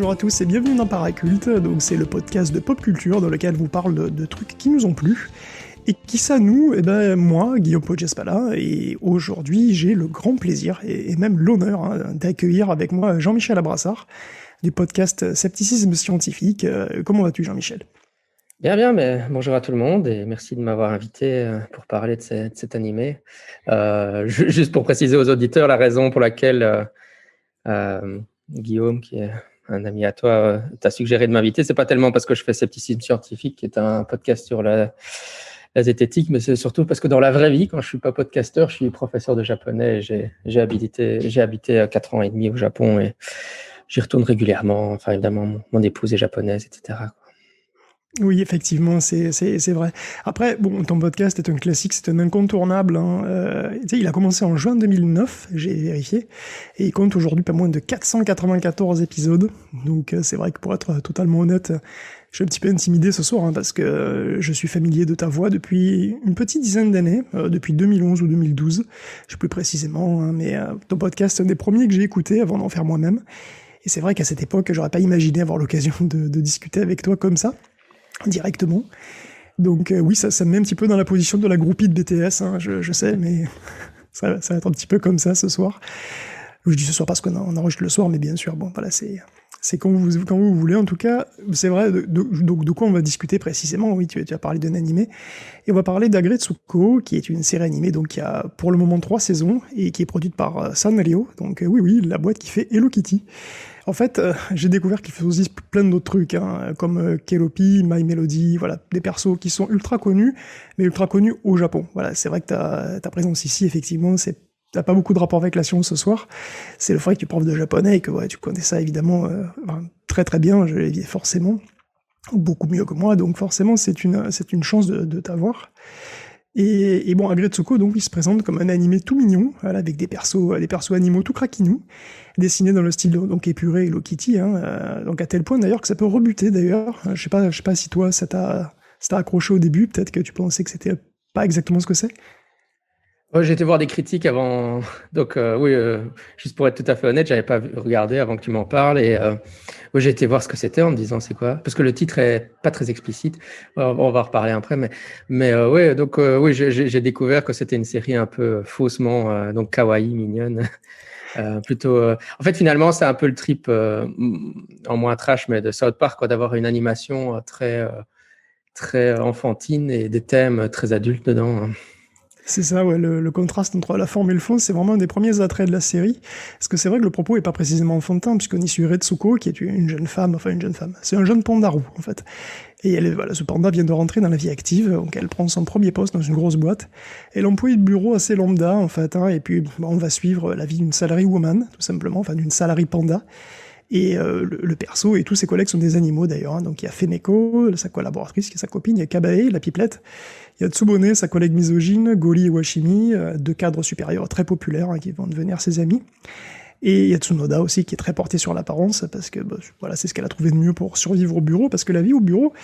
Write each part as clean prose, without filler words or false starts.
Bonjour à tous et bienvenue dans Paraculte, donc c'est le podcast de pop culture dans lequel vous parle de trucs qui nous ont plu. Et qui ça nous? Eh ben moi, Guillaume Poggiaspala, et aujourd'hui j'ai le grand plaisir et même l'honneur d'accueillir avec moi Jean-Michel Abrassard du podcast Scepticisme Scientifique. Comment vas-tu Jean-Michel? Bien, bien, mais bonjour à tout le monde et merci de m'avoir invité pour parler de cet animé. Juste pour préciser aux auditeurs la raison pour laquelle Guillaume, qui est un ami à toi, t'a suggéré de m'inviter, c'est pas tellement parce que je fais Scepticisme Scientifique, qui est un podcast sur la zététique, mais c'est surtout parce que dans la vraie vie, quand je suis pas podcasteur, je suis professeur de japonais et j'ai habité 4 ans et demi au Japon et j'y retourne régulièrement. Enfin, évidemment, mon épouse est japonaise, etc. Oui, effectivement, c'est vrai. Après, bon, ton podcast est un classique, c'est un incontournable. Tu sais, il a commencé en juin 2009, j'ai vérifié, et il compte aujourd'hui pas moins de 494 épisodes. Donc c'est vrai que pour être totalement honnête, je suis un petit peu intimidé ce soir, parce que je suis familier de ta voix depuis une petite dizaine d'années, depuis 2011 ou 2012, je sais plus précisément, mais ton podcast est un des premiers que j'ai écouté avant d'en faire moi-même. Et c'est vrai qu'à cette époque, j'aurais pas imaginé avoir l'occasion de discuter avec toi comme ça directement. Donc oui, ça me met un petit peu dans la position de la groupie de BTS, je sais, mais ça va être un petit peu comme ça ce soir. Je dis ce soir parce qu'on enregistre le soir, mais bien sûr, bon, voilà, c'est quand vous voulez. En tout cas, c'est vrai, de quoi on va discuter précisément. Oui, tu as parlé d'un animé, et on va parler d'Agretsuko, qui est une série animée donc qui a pour le moment 3 saisons, et qui est produite par Sanrio, donc oui, la boîte qui fait Hello Kitty. En fait, j'ai découvert qu'ils faisaient aussi plein d'autres trucs, comme Kelopi, My Melody, voilà, des persos qui sont ultra connus, mais ultra connus au Japon. Voilà, c'est vrai que ta présence ici, effectivement, t'as pas beaucoup de rapport avec la science ce soir. C'est le fait que tu es prof de japonais et que ouais, tu connais ça évidemment très très bien, forcément, beaucoup mieux que moi, donc forcément c'est une chance de t'avoir. Et bon, Agretsuko, donc, il se présente comme un animé tout mignon, voilà, avec des persos animaux tout craquinous, dessinés dans le style donc épuré Hello Kitty, donc à tel point d'ailleurs que ça peut rebuter d'ailleurs. Je sais pas si toi ça t'a accroché au début, peut-être que tu pensais que c'était pas exactement ce que c'est. J'ai été voir des critiques avant, donc oui, juste pour être tout à fait honnête, j'avais pas regardé avant que tu m'en parles et j'ai été voir ce que c'était en me disant c'est quoi, parce que le titre est pas très explicite. On va en reparler après, mais ouais, donc oui, j'ai découvert que c'était une série un peu faussement donc kawaii, mignonne, plutôt. En fait, finalement, c'est un peu le trip en moins trash, mais de South Park, quoi, d'avoir une animation très enfantine et des thèmes très adultes dedans, hein. C'est ça, ouais, le contraste entre la forme et le fond, c'est vraiment un des premiers attraits de la série. Parce que c'est vrai que le propos est pas précisément enfantin, puisqu'on y suit Retsuko, qui est une jeune femme, c'est un jeune panda roux, en fait. Et voilà, ce panda vient de rentrer dans la vie active, donc elle prend son premier poste dans une grosse boîte. Elle emploie de bureau assez lambda, en fait, et puis on va suivre la vie d'une salary woman, tout simplement, enfin d'une salary panda. Et le perso et tous ses collègues sont des animaux d'ailleurs, donc il y a Feneko, sa collaboratrice qui est sa copine, il y a Kabae, la pipelette, il y a Tsubone, sa collègue misogyne, Goli et Washimi, deux cadres supérieurs très populaires qui vont devenir ses amis. Et il y a Tsunoda aussi qui est très portée sur l'apparence, parce que voilà, c'est ce qu'elle a trouvé de mieux pour survivre au bureau, parce que la vie au bureau,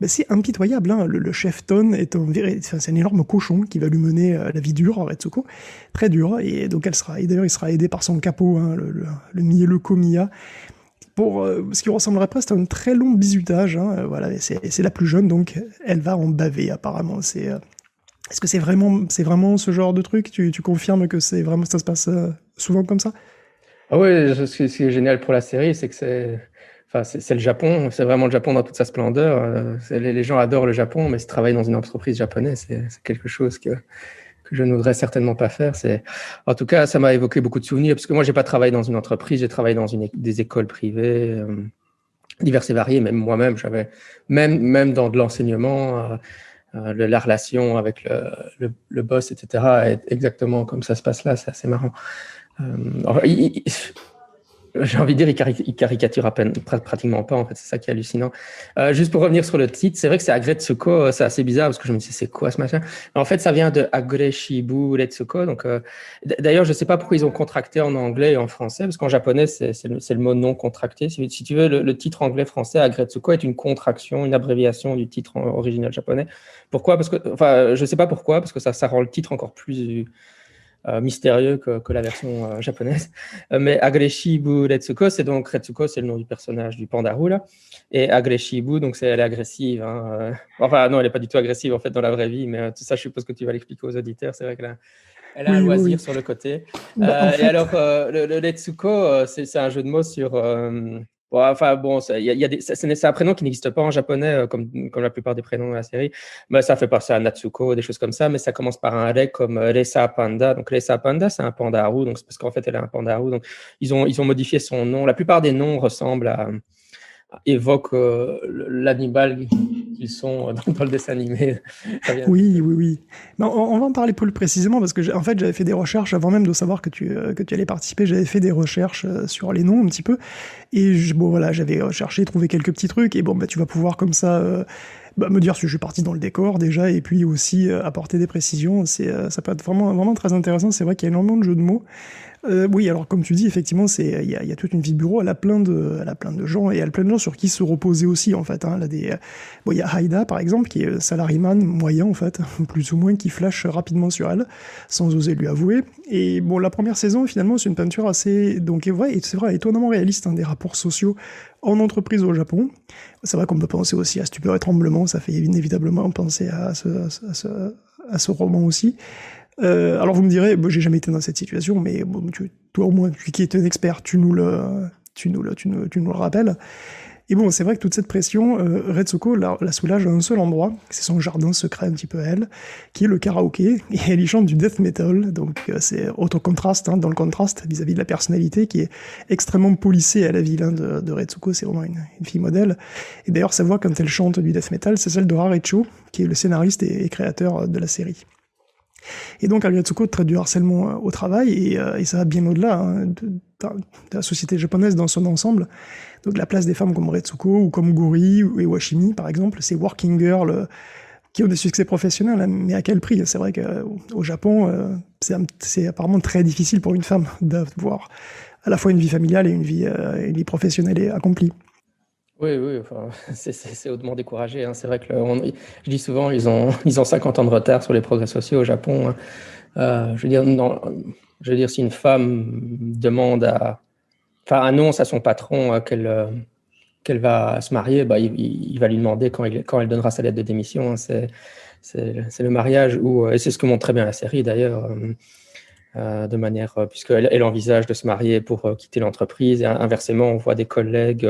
c'est impitoyable. Le chef Ton est c'est un énorme cochon qui va lui mener la vie dure, Retsuko, très dure, et donc d'ailleurs il sera aidé par son capot, le mielleux Komiya, pour ce qui ressemblerait presque à un très long bizutage, voilà, c'est la plus jeune, donc elle va en baver apparemment. Est-ce que c'est vraiment ce genre de truc? Tu confirmes que ça se passe souvent comme ça? Ah ouais, ce qui est génial pour la série, c'est que c'est le Japon, c'est vraiment le Japon dans toute sa splendeur. Les gens adorent le Japon, mais se travailler dans une entreprise japonaise, c'est quelque chose que je ne voudrais certainement pas faire. En tout cas, ça m'a évoqué beaucoup de souvenirs, parce que moi, j'ai pas travaillé dans une entreprise, j'ai travaillé dans des écoles privées, diverses et variées, même moi-même, même dans de l'enseignement, la relation avec le boss, etc., est exactement comme ça se passe là, c'est assez marrant. Alors, j'ai envie de dire, il caricature à peine, pratiquement pas, en fait, c'est ça qui est hallucinant. Juste pour revenir sur le titre, c'est vrai que c'est Agretsuko, c'est assez bizarre parce que je me dis, c'est quoi ce machin? En fait, ça vient de Agreshibu Retsuko. Donc, d'ailleurs, je sais pas pourquoi ils ont contracté en anglais et en français, parce qu'en japonais, c'est le mot non contracté. Si tu veux, le titre anglais-français, Agretsuko, est une contraction, une abréviation du titre original japonais. Pourquoi? Parce que, enfin, je sais pas pourquoi, parce que ça rend le titre encore plus mystérieux que la version japonaise. Mais Agreshibu Retsuko, c'est donc Retsuko, c'est le nom du personnage du Pandaru là, et Agreshibu, donc elle est agressive. Hein. Enfin non, elle n'est pas du tout agressive en fait dans la vraie vie, mais tout ça, je suppose que tu vas l'expliquer aux auditeurs. C'est vrai qu'elle a un Oui, oui, loisir oui. sur le côté. Bah, en Et fait, alors, le Retsuko, c'est un jeu de mots sur. Bon, enfin bon, c'est un prénom qui n'existe pas en japonais, comme la plupart des prénoms de la série. Mais ça fait penser à Natsuko, des choses comme ça. Mais ça commence par un Re comme Resa Panda. Donc Resa Panda, c'est un pandaru. Donc c'est parce qu'en fait, elle est un pandaru. Donc ils ont modifié son nom. La plupart des noms ressemblent évoquent l'animal qu'ils sont dans le dessin animé. oui, oui, oui. Mais on va en parler plus précisément parce que en fait, j'avais fait des recherches avant même de savoir que tu allais participer. J'avais fait des recherches sur les noms un petit peu. Et bon, voilà, j'avais cherché, trouvé quelques petits trucs. Et bon, bah, tu vas pouvoir comme ça me dire si je suis parti dans le décor déjà. Et puis aussi apporter des précisions. Ça peut être vraiment, vraiment très intéressant. C'est vrai qu'il y a énormément de jeux de mots. Oui, alors comme tu dis, effectivement, il y a toute une vie de bureau, elle a plein de gens, et elle a plein de gens sur qui se reposer aussi, en fait. Hein. Bon, il y a Haida, par exemple, qui est salariman moyen, en fait, plus ou moins, qui flash rapidement sur elle, sans oser lui avouer. Et bon, la première saison, finalement, c'est une peinture assez, donc, c'est vrai, étonnamment réaliste, hein, des rapports sociaux en entreprise au Japon. C'est vrai qu'on peut penser aussi à Stupeur et Tremblement, ça fait inévitablement penser à ce roman aussi. Alors vous me direz, bon, j'ai jamais été dans cette situation, mais bon, toi au moins, tu qui es un expert, tu nous le rappelles. Et bon, c'est vrai que toute cette pression, Retsuko la soulage à un seul endroit, c'est son jardin secret un petit peu à elle, qui est le karaoké, et elle y chante du death metal, donc c'est auto-contraste, hein, dans le contraste vis-à-vis de la personnalité qui est extrêmement polissée à la ville hein, de Retsuko, c'est vraiment une fille modèle. Et d'ailleurs, sa voix quand elle chante du death metal, c'est celle de Harecho, qui est le scénariste et créateur de la série. Et donc Agretsuko traite du harcèlement au travail, et ça va bien au-delà hein, de la société japonaise dans son ensemble. Donc la place des femmes comme Retsuko ou comme Guri ou Iwashimi, par exemple, ces working girls qui ont des succès professionnels, hein, mais à quel prix? C'est vrai qu'au Japon, c'est apparemment très difficile pour une femme d'avoir à la fois une vie familiale et une vie professionnelle et accomplie. Oui, oui, enfin, c'est hautement découragé. Hein. C'est vrai que je dis souvent, ils ont 50 ans de retard sur les progrès sociaux au Japon. Hein. Je veux dire, non, je veux dire, si une femme annonce à son patron qu'elle va se marier, bah, il va lui demander quand elle donnera sa lettre de démission. Hein. C'est le mariage et c'est ce que montre très bien la série d'ailleurs. De manière, puisqu'elle envisage de se marier pour quitter l'entreprise. Et inversement, on voit des collègues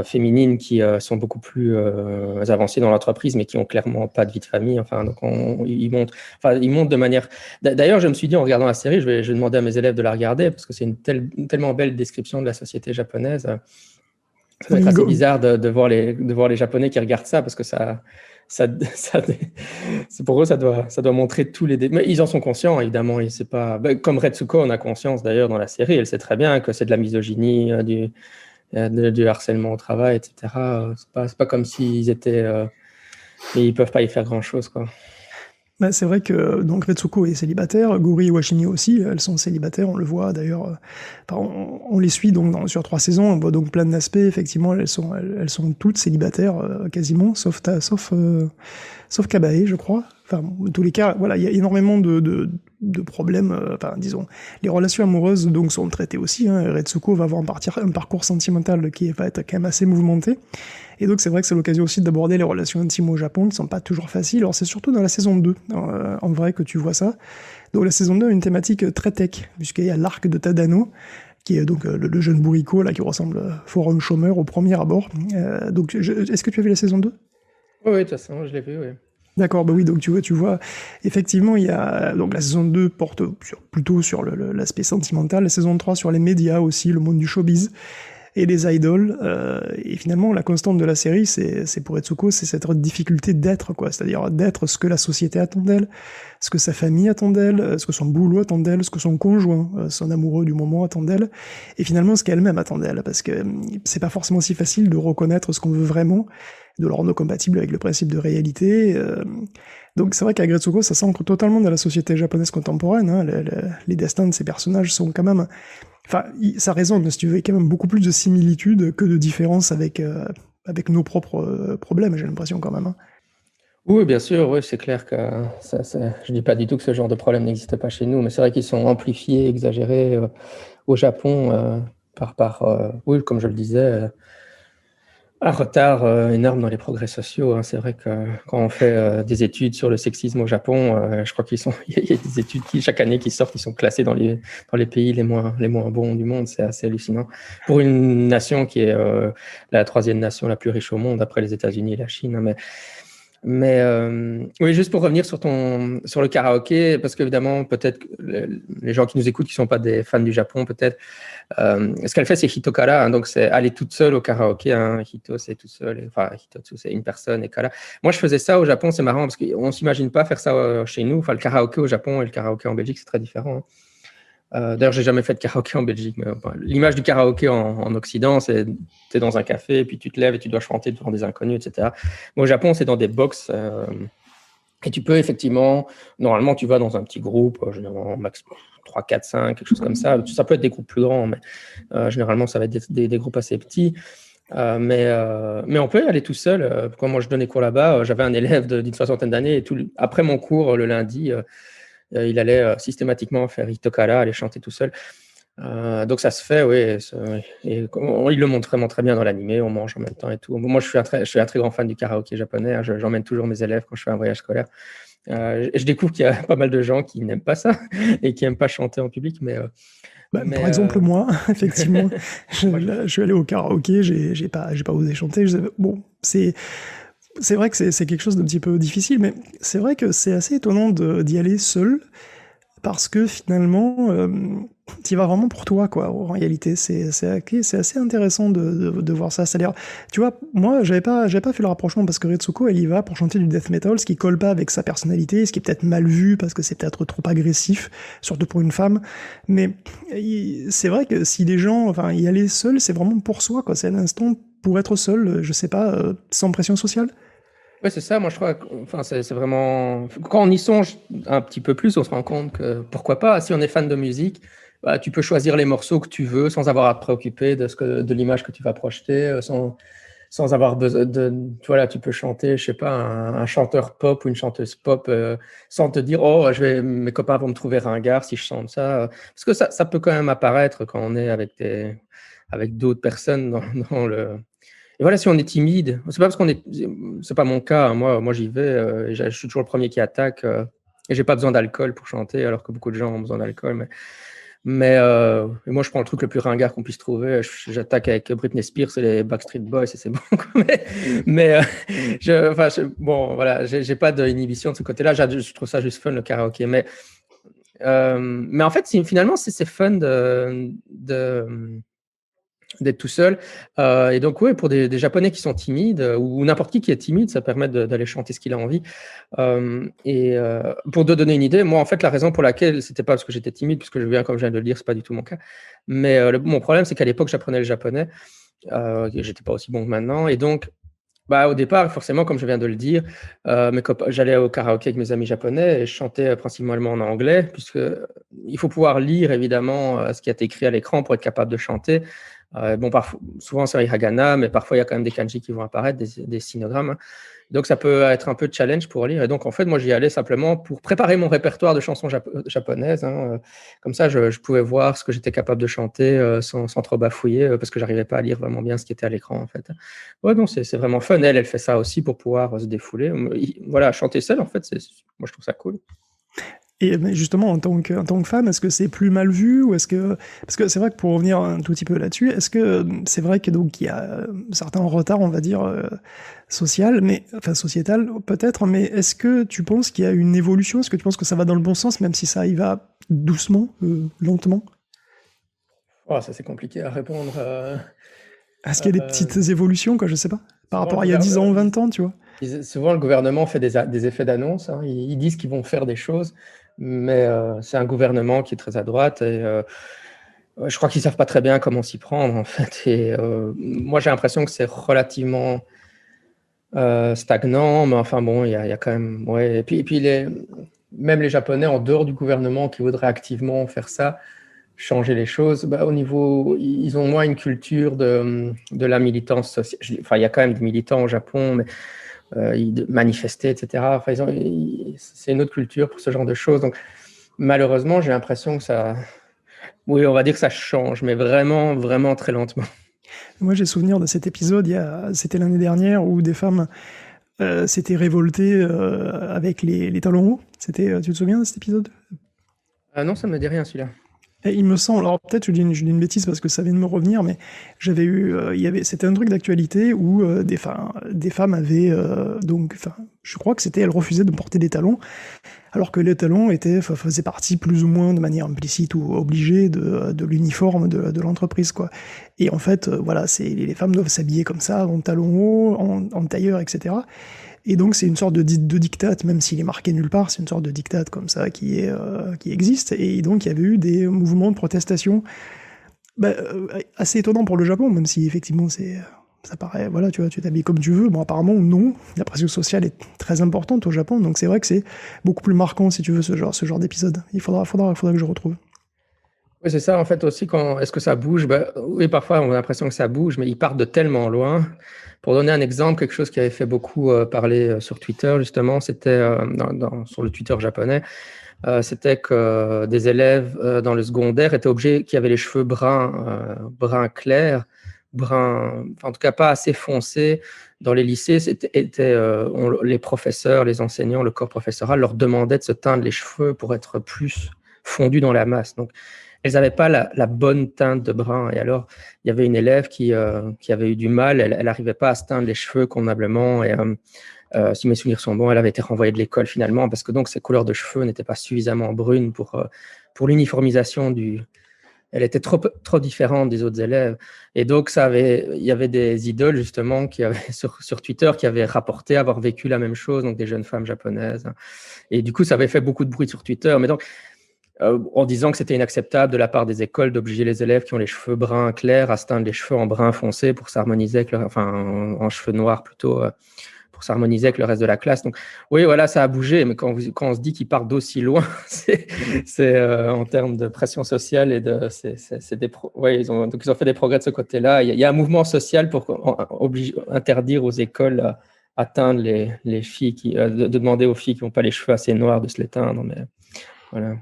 féminines qui sont beaucoup plus avancées dans l'entreprise, mais qui ont clairement pas de vie de famille. Enfin, donc ils montent de manière. D'ailleurs, je me suis dit en regardant la série, je vais demander à mes élèves de la regarder parce que c'est une tellement belle description de la société japonaise. Ça va être assez bizarre de voir les Japonais qui regardent ça parce que c'est pour eux, ça doit montrer tous les. Mais ils en sont conscients, évidemment. Et c'est pas comme Retsuko, on a conscience d'ailleurs dans la série. Elle sait très bien que c'est de la misogynie, du harcèlement au travail, etc. C'est pas comme s'ils étaient. Et ils peuvent pas y faire grand chose, quoi. Bah, c'est vrai que donc Retsuko est célibataire, Guri et Washimi aussi, elles sont célibataires, on le voit d'ailleurs. On les suit donc sur 3 saisons, on voit donc plein d'aspects. Effectivement, elles sont toutes célibataires quasiment, sauf Kabae, je crois. Enfin, en tous les cas, voilà, il y a énormément de problèmes. Enfin, disons, les relations amoureuses donc sont traitées aussi. Hein. Retsuko va avoir un parcours sentimental qui va être quand même assez mouvementé. Et donc c'est vrai que c'est l'occasion aussi d'aborder les relations intimes au Japon qui sont pas toujours faciles. Alors c'est surtout dans la saison 2, en vrai, que tu vois ça. Donc la saison 2 a une thématique très tech, puisqu'il y a l'arc de Tadano, qui est donc le jeune bourricot là, qui ressemble fort à un chômeur au premier abord. Donc est-ce que tu as vu la saison 2? Oui, de toute façon, je l'ai vu, oui. D'accord, bah oui, donc tu vois, effectivement, il y a donc la saison 2 porte plutôt sur l'aspect sentimental, la saison 3 sur les médias aussi, le monde du showbiz et les idoles, et finalement la constante de la série, c'est pour Etsuko, c'est cette difficulté d'être, quoi, c'est-à-dire d'être ce que la société attend d'elle, ce que sa famille attend d'elle, ce que son boulot attend d'elle, ce que son conjoint, son amoureux du moment attend d'elle, et finalement ce qu'elle-même attend d'elle, parce que c'est pas forcément si facile de reconnaître ce qu'on veut vraiment, de le rendre compatible avec le principe de réalité. Donc c'est vrai qu'Agretsuko, ça s'ancre totalement dans la société japonaise contemporaine. Hein. Les destins de ces personnages sont quand même... Enfin, ça résonne, si tu veux, il y a quand même beaucoup plus de similitudes que de différences avec nos propres problèmes, j'ai l'impression quand même. Hein. Oui, bien sûr, oui, c'est clair que je dis pas du tout que ce genre de problème n'existe pas chez nous, mais c'est vrai qu'ils sont amplifiés, exagérés au Japon oui, comme je le disais, un retard énorme dans les progrès sociaux, hein. C'est vrai que quand on fait des études sur le sexisme au Japon, je crois il y a des études chaque année qui sortent, qui sont classées dans les pays les moins bons du monde. C'est assez hallucinant. Pour une nation qui est la troisième nation la plus riche au monde, après les États-Unis et la Chine, hein. Mais oui, juste pour revenir sur le karaoké, parce qu'évidemment, peut-être que les gens qui nous écoutent, qui ne sont pas des fans du Japon, peut-être, ce qu'elle fait, c'est hitokara, hein, donc c'est aller toute seule au karaoké. Hein, hito, c'est tout seul, enfin, hitotsu, c'est une personne, et kara. Moi, je faisais ça au Japon, c'est marrant, parce qu'on ne s'imagine pas faire ça chez nous. Enfin, le karaoké au Japon et le karaoké en Belgique, c'est très différent. Hein. D'ailleurs, j'ai jamais fait de karaoké en Belgique, mais l'image du karaoké en Occident, c'est tu es dans un café, et puis tu te lèves et tu dois chanter devant des inconnus, etc. Mais au Japon, c'est dans des box, et tu peux effectivement, normalement, tu vas dans un petit groupe, généralement max 3, 4, 5, quelque chose comme ça. Ça peut être des groupes plus grands, mais généralement, ça va être des groupes assez petits. Mais on peut y aller tout seul. Quand moi, je donnais cours là-bas, j'avais un élève d'une soixantaine d'années, et après mon cours, le lundi, il allait systématiquement faire hitokara, aller chanter tout seul. Donc ça se fait, oui. Et il le montre vraiment très bien dans l'animé, on mange en même temps et tout. Moi, je suis un très grand fan du karaoké japonais. Hein. J'emmène toujours mes élèves quand je fais un voyage scolaire. Je découvre qu'il y a pas mal de gens qui n'aiment pas ça et qui n'aiment pas chanter en public. Par exemple, moi, effectivement, je suis allé au karaoké, j'ai pas osé chanter. Bon, c'est vrai que c'est quelque chose d'un petit peu difficile, mais c'est vrai que c'est assez étonnant d'y aller seul, parce que finalement, tu y vas vraiment pour toi, quoi. En réalité, c'est assez intéressant de voir ça. C'est-à-dire, tu vois, moi, j'avais pas fait le rapprochement parce que Retsuko, elle y va pour chanter du death metal, ce qui colle pas avec sa personnalité, ce qui est peut-être mal vu parce que c'est peut-être trop agressif, surtout pour une femme. Mais c'est vrai que si les gens, enfin, y aller seul, c'est vraiment pour soi, quoi. C'est un instant pour être seul, je sais pas, sans pression sociale. Oui, c'est ça. Moi, je crois que enfin, c'est vraiment. Quand on y songe un petit peu plus, on se rend compte que pourquoi pas, si on est fan de musique, bah, tu peux choisir les morceaux que tu veux sans avoir à te préoccuper de l'image que tu vas projeter, sans avoir besoin de. Voilà, tu peux chanter, je sais pas, un chanteur pop ou une chanteuse pop sans te dire, oh, mes copains vont me trouver ringard si je chante ça. Parce que ça peut quand même apparaître quand on est avec d'autres personnes dans le. Et voilà, si on est timide, c'est pas parce qu'on est, c'est pas mon cas. Hein. Moi, j'y vais. Et je suis toujours le premier qui attaque. Et j'ai pas besoin d'alcool pour chanter, alors que beaucoup de gens ont besoin d'alcool. Et moi, je prends le truc le plus ringard qu'on puisse trouver. J'attaque avec Britney Spears et les Backstreet Boys, et c'est bon. Bon, voilà, j'ai pas d'inhibition de ce côté-là. Je trouve ça juste fun le karaoké. Mais en fait, finalement, c'est fun d'être tout seul. Et donc, oui, pour des Japonais qui sont timides, ou n'importe qui est timide, ça permet d'aller chanter ce qu'il a envie. Pour te donner une idée, moi, en fait, la raison pour laquelle, c'était pas parce que j'étais timide, puisque comme je viens de le dire, c'est pas du tout mon cas. Mais mon problème, c'est qu'à l'époque, j'apprenais le japonais. J'étais pas aussi bon que maintenant. Et donc, bah, au départ, forcément, comme je viens de le dire, j'allais au karaoké avec mes amis japonais et je chantais principalement en anglais, puisque il faut pouvoir lire évidemment ce qui a été écrit à l'écran pour être capable de chanter. Bon, souvent c'est hiragana, mais parfois il y a quand même des kanji qui vont apparaître, des sinogrammes. Hein. Donc ça peut être un peu de challenge pour lire. Et donc en fait, moi j'y allais simplement pour préparer mon répertoire de chansons japonaises. Hein. Comme ça, je pouvais voir ce que j'étais capable de chanter sans trop bafouiller, parce que j'arrivais pas à lire vraiment bien ce qui était à l'écran en fait. Ouais, non, c'est vraiment fun. Elle fait ça aussi pour pouvoir se défouler. Voilà, chanter seule, en fait, moi je trouve ça cool. Et justement, en tant que femme, est-ce que c'est plus mal vu ou est-ce que parce que c'est vrai que pour revenir un tout petit peu là-dessus, est-ce que c'est vrai que donc il y a certains retards, on va dire social, mais enfin sociétal peut-être, mais est-ce que tu penses qu'il y a une évolution? Est-ce que tu penses que ça va dans le bon sens, même si ça y va doucement, lentement? Oh, ça c'est compliqué à répondre. Est-ce qu'il y a des petites évolutions, quoi, je sais pas, par Souvent, rapport à il y a 10 ans, 20 ans, tu vois? Souvent, le gouvernement fait des effets d'annonce. Hein. Ils disent qu'ils vont faire des choses, mais c'est un gouvernement qui est très à droite et je crois qu'ils savent pas très bien comment s'y prendre en fait. Et moi, j'ai l'impression que c'est relativement stagnant, mais enfin bon, il y a quand même, ouais. Et puis même les Japonais en dehors du gouvernement qui voudraient activement faire ça, changer les choses, bah, au niveau, ils ont moins une culture de la militance sociale. Enfin, il y a quand même des militants au Japon, mais ils manifestaient, etc. Enfin, c'est une autre culture pour ce genre de choses. Donc, malheureusement, j'ai l'impression que ça... Oui, on va dire que ça change, mais vraiment, vraiment très lentement. Moi, j'ai souvenir de cet épisode, c'était l'année dernière, où des femmes s'étaient révoltées avec les talons hauts. Tu te souviens de cet épisode? Ah non, ça me dit rien, celui-là. Et il me semble, alors peut-être je dis une bêtise parce que ça vient de me revenir, mais j'avais eu, c'était un truc d'actualité où des femmes avaient, je crois que elles refusaient de porter des talons, alors que les talons faisaient partie plus ou moins de manière implicite ou obligée de l'uniforme de l'entreprise, quoi. Et en fait, voilà, les femmes doivent s'habiller comme ça, en talons hauts, en tailleur, etc. Et donc c'est une sorte de diktat, même s'il est marqué nulle part, c'est une sorte de diktat comme ça qui existe. Et donc il y avait eu des mouvements de protestation assez étonnants pour le Japon, même si effectivement ça paraît, voilà, tu vois, tu t'habilles comme tu veux. Bon, apparemment, non. La pression sociale est très importante au Japon, donc c'est vrai que c'est beaucoup plus marquant, si tu veux, ce genre d'épisode. Il faudra que je retrouve. Oui, c'est ça, en fait, aussi, est-ce que ça bouge? Oui, parfois, on a l'impression que ça bouge, mais ils partent de tellement loin. Pour donner un exemple, quelque chose qui avait fait beaucoup parler sur Twitter, justement, c'était sur le Twitter japonais, c'était que des élèves dans le secondaire étaient obligés, qui avaient les cheveux bruns clairs, en tout cas pas assez foncés. Dans les lycées, les professeurs, les enseignants, le corps professoral leur demandait de se teindre les cheveux pour être plus fondus dans la masse. Donc, elles n'avaient pas la bonne teinte de brun. Et alors, il y avait une élève qui avait eu du mal. Elle n'arrivait pas à se teindre les cheveux convenablement. Et si mes souvenirs sont bons, elle avait été renvoyée de l'école finalement parce que donc ses couleurs de cheveux n'étaient pas suffisamment brunes pour l'uniformisation Elle était trop différente des autres élèves. Et donc, il y avait des idoles justement sur Twitter qui avaient rapporté avoir vécu la même chose, donc des jeunes femmes japonaises. Et du coup, ça avait fait beaucoup de bruit sur Twitter. Mais donc, en disant que c'était inacceptable de la part des écoles d'obliger les élèves qui ont les cheveux bruns clairs à se teindre les cheveux en brun foncé pour s'harmoniser en cheveux noirs plutôt, pour s'harmoniser avec le reste de la classe. Donc oui, voilà, ça a bougé, mais quand on se dit qu'ils partent d'aussi loin, c'est en termes de pression sociale et ils ont fait des progrès de ce côté-là. Il y a un mouvement social pour interdire aux écoles à teindre les filles, de demander aux filles qui n'ont pas les cheveux assez noirs de se les teindre, mais voilà.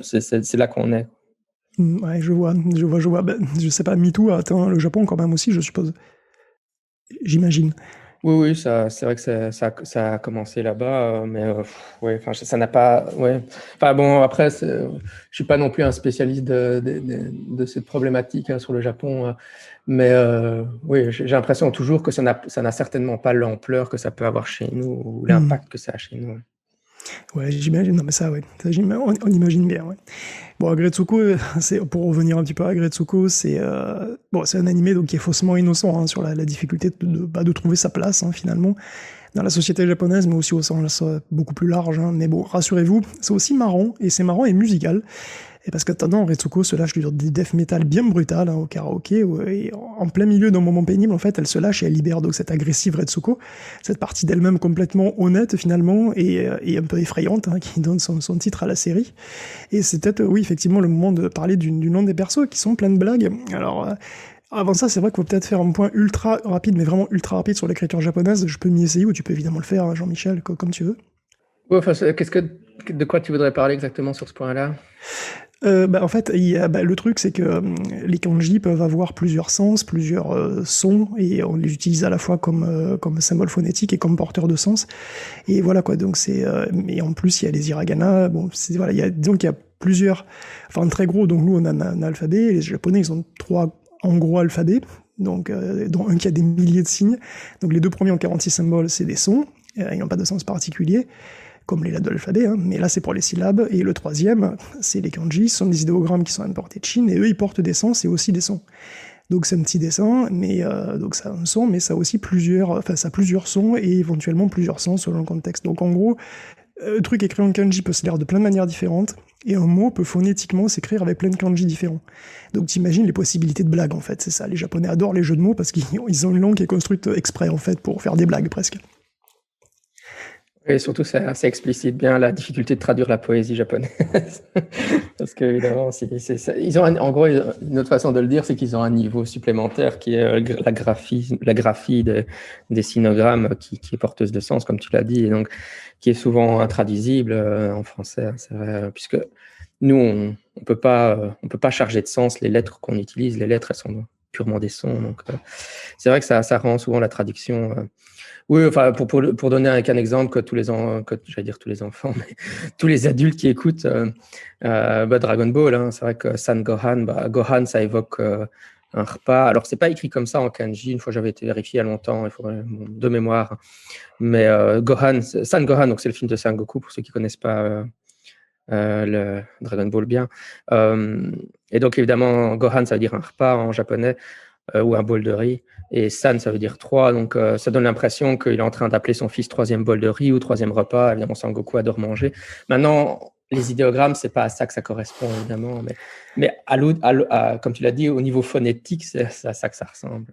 C'est là qu'on est. Ouais, je vois. Je sais pas, MeToo a atteint le Japon quand même aussi, je suppose. J'imagine. Oui, c'est vrai que ça a commencé là-bas, mais ouais, ça n'a pas. Ouais. Enfin bon, après, je suis pas non plus un spécialiste de cette problématique sur le Japon, mais oui, j'ai l'impression toujours que ça n'a certainement pas l'ampleur que ça peut avoir chez nous ou l'impact que ça a chez nous. Ouais, j'imagine. Non, mais ça, ouais. On imagine bien, ouais. Bon, Agretsuko, pour revenir un petit peu à Agretsuko, c'est un animé donc, qui est faussement innocent hein, sur la difficulté de trouver sa place, hein, finalement, dans la société japonaise, mais aussi au sens beaucoup plus large. Hein. Mais bon, rassurez-vous, c'est aussi marrant, et c'est marrant et musical. Et parce qu'attendant, Retsuko se lâche du death metal bien brutal hein, au karaoké, et en plein milieu d'un moment pénible, en fait, elle se lâche et elle libère donc cette agressive Retsuko, cette partie d'elle-même complètement honnête finalement, et un peu effrayante, hein, qui donne son titre à la série. Et c'est peut-être, oui, effectivement, le moment de parler du nom des persos, qui sont plein de blagues. Alors... avant ça, c'est vrai qu'il faut peut-être faire un point ultra rapide, mais vraiment ultra rapide sur l'écriture japonaise. Je peux m'y essayer, ou tu peux évidemment le faire, hein, Jean-Michel, comme tu veux. Ouais, de quoi tu voudrais parler exactement sur ce point-là? En fait, le truc, c'est que les kanji peuvent avoir plusieurs sens, plusieurs sons, et on les utilise à la fois comme symbole phonétique et comme porteur de sens. Et voilà quoi. Donc mais en plus il y a les hiragana. Bon, voilà, il y a plusieurs, enfin très gros. Donc nous on a un alphabet. Les Japonais ils ont 3 en gros alphabets. Donc dont un qui a des milliers de signes. Donc les 2 premiers ont 46 symboles, c'est des sons. Ils n'ont pas de sens particulier, comme les lettres de l'alphabet, hein, mais là c'est pour les syllabes, et le 3e, c'est les kanji, ce sont des idéogrammes qui sont importés de Chine, et eux ils portent des sens et aussi des sons. Donc c'est un petit dessin, mais donc ça a un son, mais ça a aussi plusieurs sons, et éventuellement plusieurs sens selon le contexte. Donc en gros, un truc écrit en kanji peut se lire de plein de manières différentes, et un mot peut phonétiquement s'écrire avec plein de kanji différents. Donc t'imagines les possibilités de blagues en fait, c'est ça, les Japonais adorent les jeux de mots, parce qu'ils ont une langue qui est construite exprès en fait, pour faire des blagues presque. Et surtout, ça explicite bien la difficulté de traduire la poésie japonaise. Parce qu'évidemment, ils ont en gros, une autre façon de le dire, c'est qu'ils ont un niveau supplémentaire qui est la graphie des sinogrammes qui est porteuse de sens, comme tu l'as dit, et donc qui est souvent intraduisible en français, hein, c'est vrai, puisque nous, on peut pas charger de sens les lettres qu'on utilise. Les lettres, elles sont purement des sons. Donc, c'est vrai que ça rend souvent la traduction. Oui, enfin, pour donner qu'un exemple, j'allais dire tous les enfants, mais tous les adultes qui écoutent Dragon Ball, hein, c'est vrai que San Gohan, Gohan, ça évoque un repas. Alors, c'est pas écrit comme ça en kanji. Une fois, j'avais été vérifié il y a longtemps, il faudrait de mémoire. Mais San Gohan, donc c'est le film de Sangoku, pour ceux qui connaissent pas le Dragon Ball bien. Et donc, évidemment, Gohan, ça veut dire un repas en japonais ou un bol de riz. Et San, ça veut dire 3. Donc, ça donne l'impression qu'il est en train d'appeler son fils troisième bol de riz ou troisième repas. Évidemment, Sangoku adore manger. Maintenant, les idéogrammes, c'est pas à ça que ça correspond, évidemment. Mais comme tu l'as dit, au niveau phonétique, c'est à ça que ça ressemble.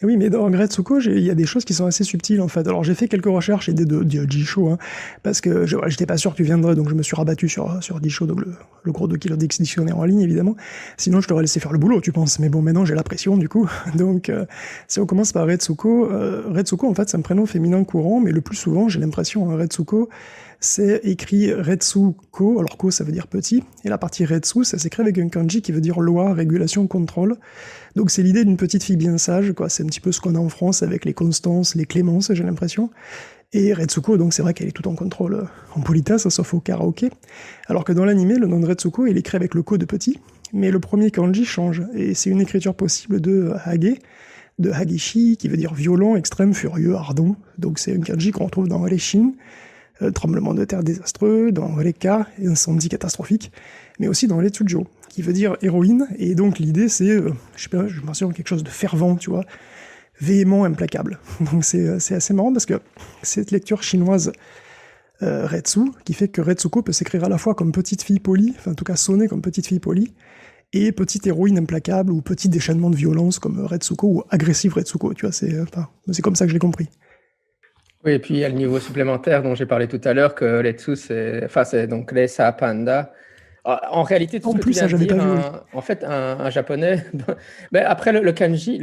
Et oui, mais dans Gretsuko, il y a des choses qui sont assez subtiles en fait. Alors j'ai fait quelques recherches et de Jisho, hein, parce que j'étais pas sûr que tu viendrais, donc je me suis rabattu sur Jisho, donc le gros 2 kg dictionnaire en ligne évidemment. Sinon je t'aurais laissé faire le boulot, tu penses. Mais bon, maintenant j'ai la pression du coup. Donc si on commence par Retsuko, Retsuko en fait c'est un prénom féminin courant, mais le plus souvent j'ai l'impression Retsuko c'est écrit Retsuko, alors ko ça veut dire petit, et la partie Retsu ça s'écrit avec un kanji qui veut dire loi, régulation, contrôle. Donc c'est l'idée d'une petite fille bien sage, quoi. C'est un petit peu ce qu'on a en France avec les Constances, les Clémences, j'ai l'impression. Et Retsuko, donc c'est vrai qu'elle est tout en contrôle en politesse, sauf au karaoké. Alors que dans l'animé, le nom de Retsuko, il est écrit avec le ko de petit, mais le premier kanji change. Et c'est une écriture possible de Hage, de Hagishi, qui veut dire violent, extrême, furieux, ardent. Donc c'est un kanji qu'on retrouve dans les Shin, tremblement de terre désastreux, dans les Ka, incendie catastrophique, mais aussi dans les Tsujo, qui veut dire héroïne, et donc l'idée c'est, je sais pas, je mentionne quelque chose de fervent, tu vois, véhément, implacable. Donc c'est assez marrant parce que cette lecture chinoise Retsu, qui fait que Retsuko peut s'écrire à la fois comme petite fille polie, enfin en tout cas sonner comme petite fille polie, et petite héroïne implacable, ou petit déchaînement de violence comme Retsuko, ou agressive Retsuko, tu vois, c'est comme ça que je l'ai compris. Oui, et puis il y a le niveau supplémentaire dont j'ai parlé tout à l'heure, que Letsu, c'est donc Lesa Panda. En réalité, tout ce que tu viens de dire, en fait, un japonais. Ben, après, le kanji,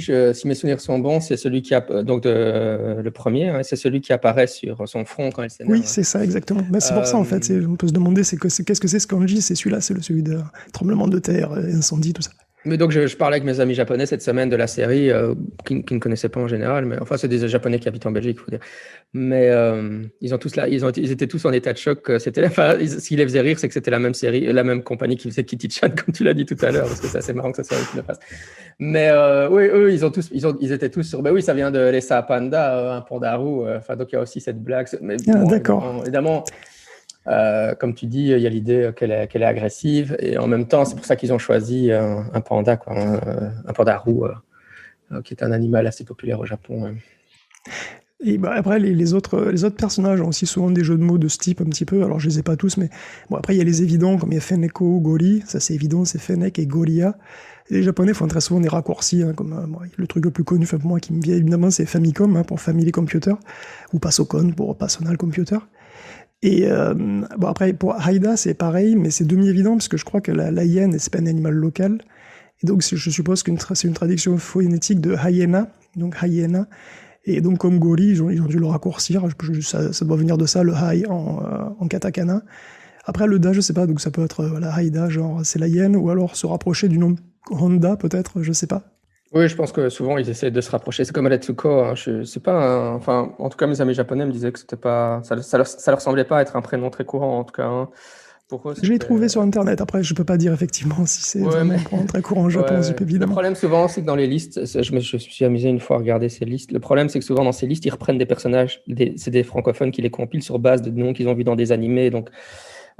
si mes souvenirs sont bons, c'est celui qui donc le premier, hein, c'est celui qui apparaît sur son front quand elle s'énerve. Oui, c'est ça, exactement. Mais c'est pour ça, en fait, on peut se demander qu'est-ce que c'est ce kanji, c'est celui-là, c'est celui de tremblement de terre, incendie, tout ça. Mais donc, je parlais avec mes amis japonais cette semaine de la série, qui ne connaissaient pas en général, mais enfin, c'est des Japonais qui habitent en Belgique, il faut dire. Mais ils étaient tous en état de choc. Ce qui les faisait rire, c'est que c'était la même série, la même compagnie qui faisait Kitty-chan, comme tu l'as dit tout à l'heure, parce que c'est assez marrant que ça soit eux qui le fassent. Mais oui, eux, ils étaient tous sur. Ben oui, ça vient de Lesa Panda, un panda roux. Donc il y a aussi cette blague. Mais d'accord. Évidemment. Comme tu dis, il y a l'idée qu'elle est agressive, et en même temps, c'est pour ça qu'ils ont choisi un panda, quoi, un panda roux, qui est un animal assez populaire au Japon. Et après, les autres personnages ont aussi souvent des jeux de mots de ce type un petit peu. Alors, je les ai pas tous, mais bon, après, il y a les évidents, comme il y a Feneko, Gori. Ça, c'est évident, c'est Fennec et Goria. Et les Japonais font très souvent des raccourcis, hein, comme le truc le plus connu, pour moi, qui me vient évidemment, c'est Famicom, hein, pour Family Computer, ou Pasocon pour Personal Computer. Et après, pour Haida, c'est pareil, mais c'est demi-évident, parce que je crois que la hyène, c'est pas un animal local. Et donc, je suppose que c'est une traduction phonétique de hyena, donc hyena. Et donc, comme Gori, ils ont dû le raccourcir. Ça doit venir de ça, le hai en katakana. Après, le da, je sais pas, donc ça peut être la haida, genre c'est la hyène, ou alors se rapprocher du nom Honda, peut-être, je sais pas. Oui, je pense que souvent ils essaient de se rapprocher. C'est comme Retsuko. Hein. C'est pas enfin, en tout cas, mes amis japonais me disaient que c'était pas, ça leur semblait pas être un prénom très courant, en tout cas. Hein. Je l'ai trouvé sur Internet. Après, je peux pas dire effectivement si c'est vraiment un prénom très courant au Japon, évidemment. Le problème souvent, c'est que dans les listes, je me suis amusé une fois à regarder ces listes. Le problème, c'est que souvent dans ces listes, ils reprennent des personnages, c'est des francophones qui les compilent sur base de noms qu'ils ont vus dans des animés. Donc,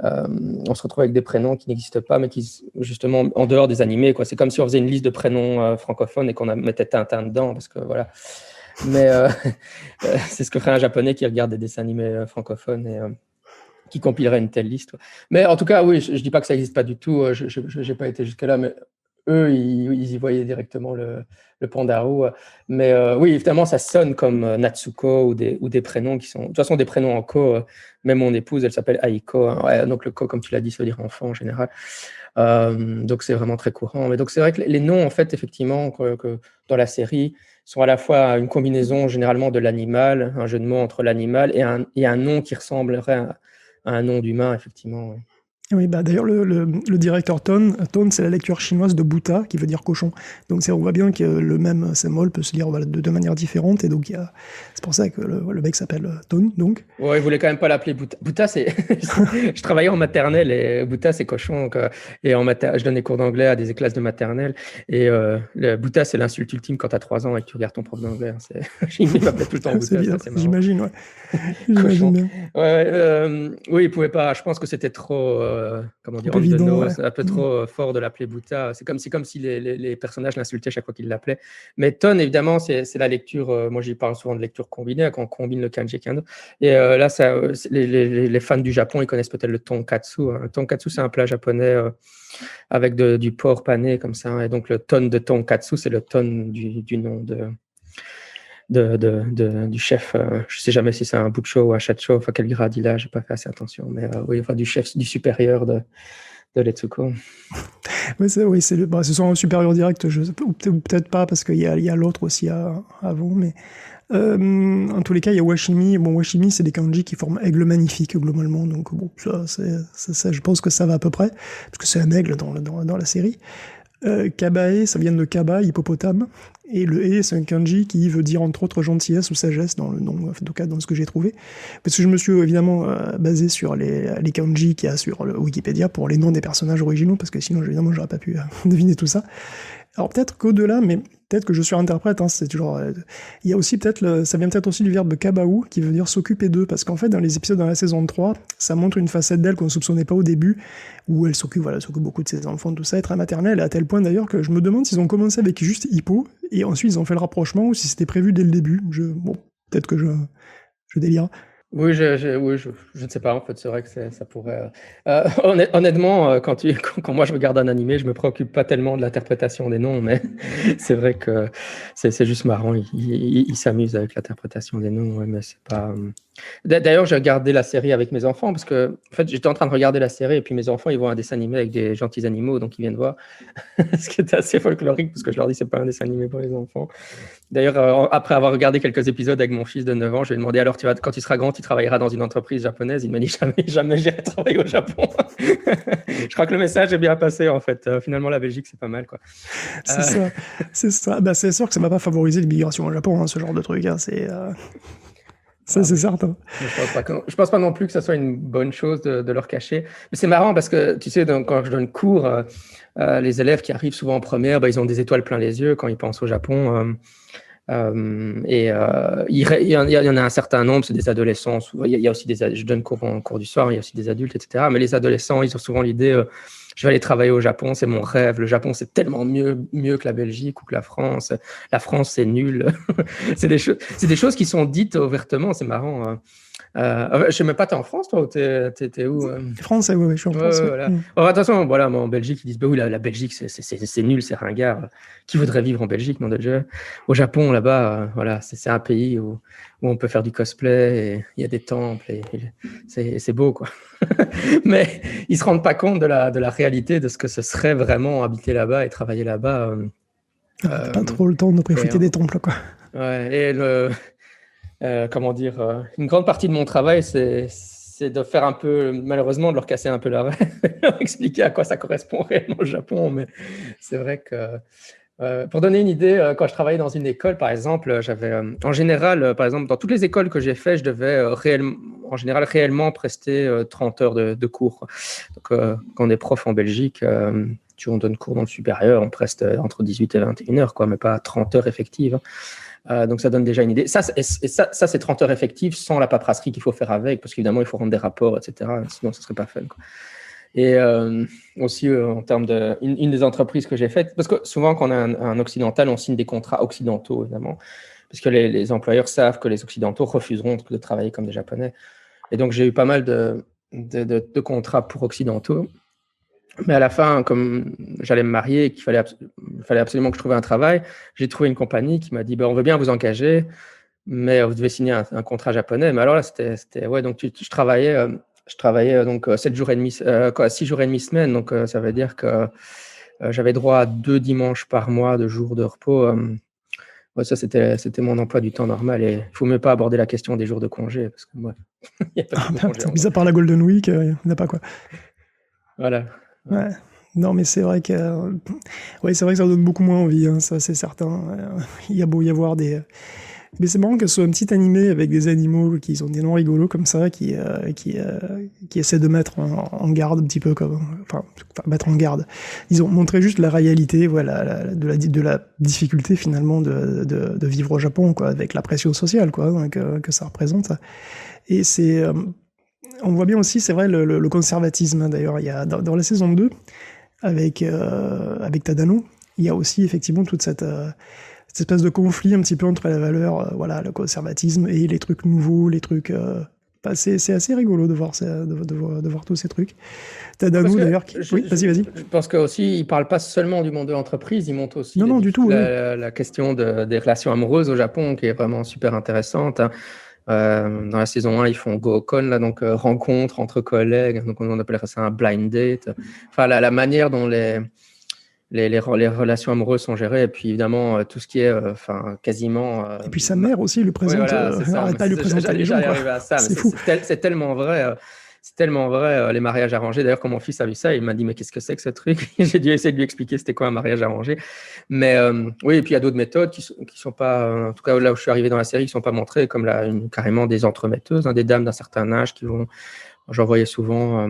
on se retrouve avec des prénoms qui n'existent pas, mais qui, justement, en dehors des animés, quoi. C'est comme si on faisait une liste de prénoms francophones et qu'on mettait Tintin dedans, parce que voilà. Mais c'est ce que ferait un japonais qui regarde des dessins animés francophones et qui compilerait une telle liste. Mais en tout cas, oui, je dis pas que ça n'existe pas du tout. Je n'ai pas été jusque-là, mais eux, ils y voyaient directement le Pandaro. Mais oui, évidemment, ça sonne comme Natsuko ou des prénoms qui sont. De toute façon, des prénoms en ko. Même mon épouse, elle s'appelle Aiko. Hein. Ouais, donc le ko, comme tu l'as dit, ça veut dire enfant en général. Donc c'est vraiment très courant. Mais donc c'est vrai que les noms, en fait, effectivement, que dans la série, sont à la fois une combinaison généralement de l'animal, un jeu de mots entre l'animal et un nom qui ressemblerait à un nom d'humain, effectivement. Ouais. Oui, bah d'ailleurs, le directeur Ton, c'est la lecture chinoise de Buta, qui veut dire cochon. Donc on voit bien que le même symbole peut se lire de deux manières différentes, et donc c'est pour ça que le mec s'appelle Ton, donc. Ouais, il voulait quand même pas l'appeler Buta. Buta, c'est. Je travaillais en maternelle et Buta, c'est cochon. Et je donnais cours d'anglais à des classes de maternelle. Et le Buta, c'est l'insulte ultime quand tu as 3 ans et que tu regardes ton prof d'anglais. Il m'appelait tout le temps Buta. J'imagine, ouais. J'imagine bien. Oui, il pouvait pas. Je pense que c'était trop. Comment dire, un peu trop fort de l'appeler Buta. C'est comme si les personnages l'insultaient chaque fois qu'ils l'appelaient. Mais Ton, évidemment, c'est la lecture. Moi, j'y parle souvent de lecture combinée, quand on combine le kanji et kendo. Et là, les fans du Japon, ils connaissent peut-être le tonkatsu. Hein. Le tonkatsu, c'est un plat japonais avec du porc pané comme ça. Et donc, le ton de tonkatsu, c'est le ton du nom du chef. Je ne sais jamais si c'est un bucho ou un shacho, enfin quel grade il a, je n'ai pas fait assez attention. Mais oui, enfin, du chef, du supérieur de Letsuko. Oui, c'est soit un supérieur direct, ou peut-être pas, parce qu'il y a l'autre aussi avant, mais en tous les cas, il y a Washimi. Bon, Washimi, c'est des kanji qui forment aigle magnifique, globalement, donc bon, ça, je pense que ça va à peu près, parce que c'est un aigle dans la série. Kabae, ça vient de Kaba, hippopotame, et le E, c'est un kanji qui veut dire entre autres gentillesse ou sagesse dans le nom, en tout cas dans ce que j'ai trouvé. Parce que je me suis évidemment basé sur les kanji qu'il y a sur le Wikipédia pour les noms des personnages originaux, parce que sinon évidemment j'aurais pas pu deviner tout ça. Alors peut-être qu'au-delà, mais peut-être que je suis interprète, hein, c'est toujours. Il y a aussi ça vient peut-être aussi du verbe kabaou, qui veut dire s'occuper d'eux, parce qu'en fait, dans les épisodes dans la saison 3, ça montre une facette d'elle qu'on ne soupçonnait pas au début, où elle s'occupe beaucoup de ses enfants, tout ça, est très maternelle, à tel point d'ailleurs que je me demande s'ils ont commencé avec juste Hippo, et ensuite ils ont fait le rapprochement, ou si c'était prévu dès le début. Bon, peut-être que je délire. Oui, je ne sais pas, en fait, c'est vrai que ça pourrait... honnêtement, quand moi je regarde un animé, je me préoccupe pas tellement de l'interprétation des noms, mais c'est vrai que c'est juste marrant, il s'amuse avec l'interprétation des noms, ouais, mais c'est pas... D'ailleurs, j'ai regardé la série avec mes enfants, parce que en fait, j'étais en train de regarder la série, et puis mes enfants, ils voient un dessin animé avec des gentils animaux, donc ils viennent voir, ce qui est assez folklorique, parce que je leur dis c'est pas un dessin animé pour les enfants. D'ailleurs, après avoir regardé quelques épisodes avec mon fils de 9 ans, je lui ai demandé alors, quand tu seras grand, tu travailleras dans une entreprise japonaise. Il m'a dit jamais j'irai travailler au Japon. Je crois que le message est bien passé, en fait. Finalement, la Belgique, c'est pas mal, quoi. C'est ça. Bah, c'est sûr que ça m'a pas favorisé l'immigration au Japon, hein, ce genre de truc. Hein, ça, c'est certain. Je pense pas non plus que ça soit une bonne chose de leur cacher. Mais c'est marrant parce que, tu sais, quand je donne cours, les élèves qui arrivent souvent en première, ils ont des étoiles plein les yeux quand ils pensent au Japon. Il y en a un certain nombre, c'est des adolescents. Il y a aussi je donne cours en cours du soir, il y a aussi des adultes, etc. Mais les adolescents, ils ont souvent l'idée je vais aller travailler au Japon, c'est mon rêve. Le Japon, c'est tellement mieux que la Belgique ou que la France. La France, c'est nul. C'est des choses qui sont dites ouvertement, c'est marrant. Je sais même pas, t'es en France, toi, ou t'es où France, oui, je suis en France. Voilà. Attention, voilà, moi, en Belgique, ils disent, oui, la Belgique, c'est nul, c'est ringard. Qui voudrait vivre en Belgique, nom de Dieu? Au Japon, là-bas, voilà, c'est un pays où on peut faire du cosplay, et il y a des temples, et c'est beau, quoi. Mais ils se rendent pas compte de la réalité de ce que ce serait vraiment habiter là-bas et travailler là-bas. Pas trop le temps de profiter des temples, quoi. Ouais, et comment dire, une grande partie de mon travail, c'est de faire un peu, malheureusement, de leur casser un peu la rêve, leur expliquer à quoi ça correspond réellement au Japon. Mais c'est vrai que, pour donner une idée, quand je travaillais dans une école, par exemple, j'avais, en général, par exemple, dans toutes les écoles que j'ai fait, je devais en général réellement prester 30 heures de cours. Donc, quand on est prof en Belgique, on donne cours dans le supérieur, on preste entre 18 et 21 heures, quoi, mais pas 30 heures effectives. Donc, ça donne déjà une idée. Ça, c'est 30 heures effectives sans la paperasserie qu'il faut faire avec, parce qu'évidemment, il faut rendre des rapports, etc. Sinon, ce ne serait pas fun, quoi. Et aussi, en termes une des entreprises que j'ai faites, parce que souvent, quand on a un occidental, on signe des contrats occidentaux, évidemment, parce que les employeurs savent que les occidentaux refuseront de travailler comme des Japonais. Et donc, j'ai eu pas mal de contrats pour occidentaux. Mais à la fin, comme j'allais me marier et qu'il fallait absolument que je trouve un travail, j'ai trouvé une compagnie qui m'a dit, on veut bien vous engager, mais vous devez signer un contrat japonais. Mais alors là, ouais, donc je travaillais donc 7 jours et demi, 6 jours et demi semaine. Donc ça veut dire que j'avais droit à 2 dimanches par mois de jours de repos. Ouais, ça, c'était mon emploi du temps normal. Et il ne faut même pas aborder la question des jours de congé, parce que moi, il n'y a pas de jours de congé. Mis à part la Golden Week, il n'y en a pas, quoi. Voilà. Ouais. Non, mais c'est vrai que ça donne beaucoup moins envie, hein, ça c'est certain. Il y a beau y avoir des. Mais c'est marrant que ce soit un petit animé avec des animaux qui sont des noms rigolos comme ça, qui essaient de mettre en garde un petit peu enfin mettre en garde. Ils ont montré juste la réalité, voilà, de la difficulté finalement de vivre au Japon, quoi, avec la pression sociale, quoi, hein, que ça représente. Et c'est, on voit bien aussi, c'est vrai, le conservatisme, hein, d'ailleurs. Il y a dans la saison 2, avec Tadano, il y a aussi effectivement toute cette espèce de conflit un petit peu entre la valeur, voilà, le conservatisme et les trucs nouveaux, les trucs. C'est assez rigolo de voir, de voir tous ces trucs. Tadano, d'ailleurs. Oui, vas-y. Je pense qu'aussi, il ne parle pas seulement du monde de l'entreprise, il montre aussi non, du tout, la question des relations amoureuses au Japon, qui est vraiment super intéressante. Hein. Dans la saison 1, ils font Go-Con, là, donc rencontre entre collègues, donc on appellerait ça un blind date. Enfin, la manière dont les relations amoureuses sont gérées, et puis évidemment tout ce qui est quasiment. Et puis sa mère aussi le présente, arrête pas de lui présenter les gens. C'est fou. C'est tellement vrai. C'est tellement vrai, les mariages arrangés. D'ailleurs, quand mon fils a vu ça, il m'a dit, mais qu'est-ce que c'est que ce truc? J'ai dû essayer de lui expliquer c'était quoi un mariage arrangé. Mais oui, et puis il y a d'autres méthodes qui sont pas, en tout cas là où je suis arrivé dans la série, qui ne sont pas montrées, comme carrément des entremetteuses, hein, des dames d'un certain âge qui vont, j'en voyais souvent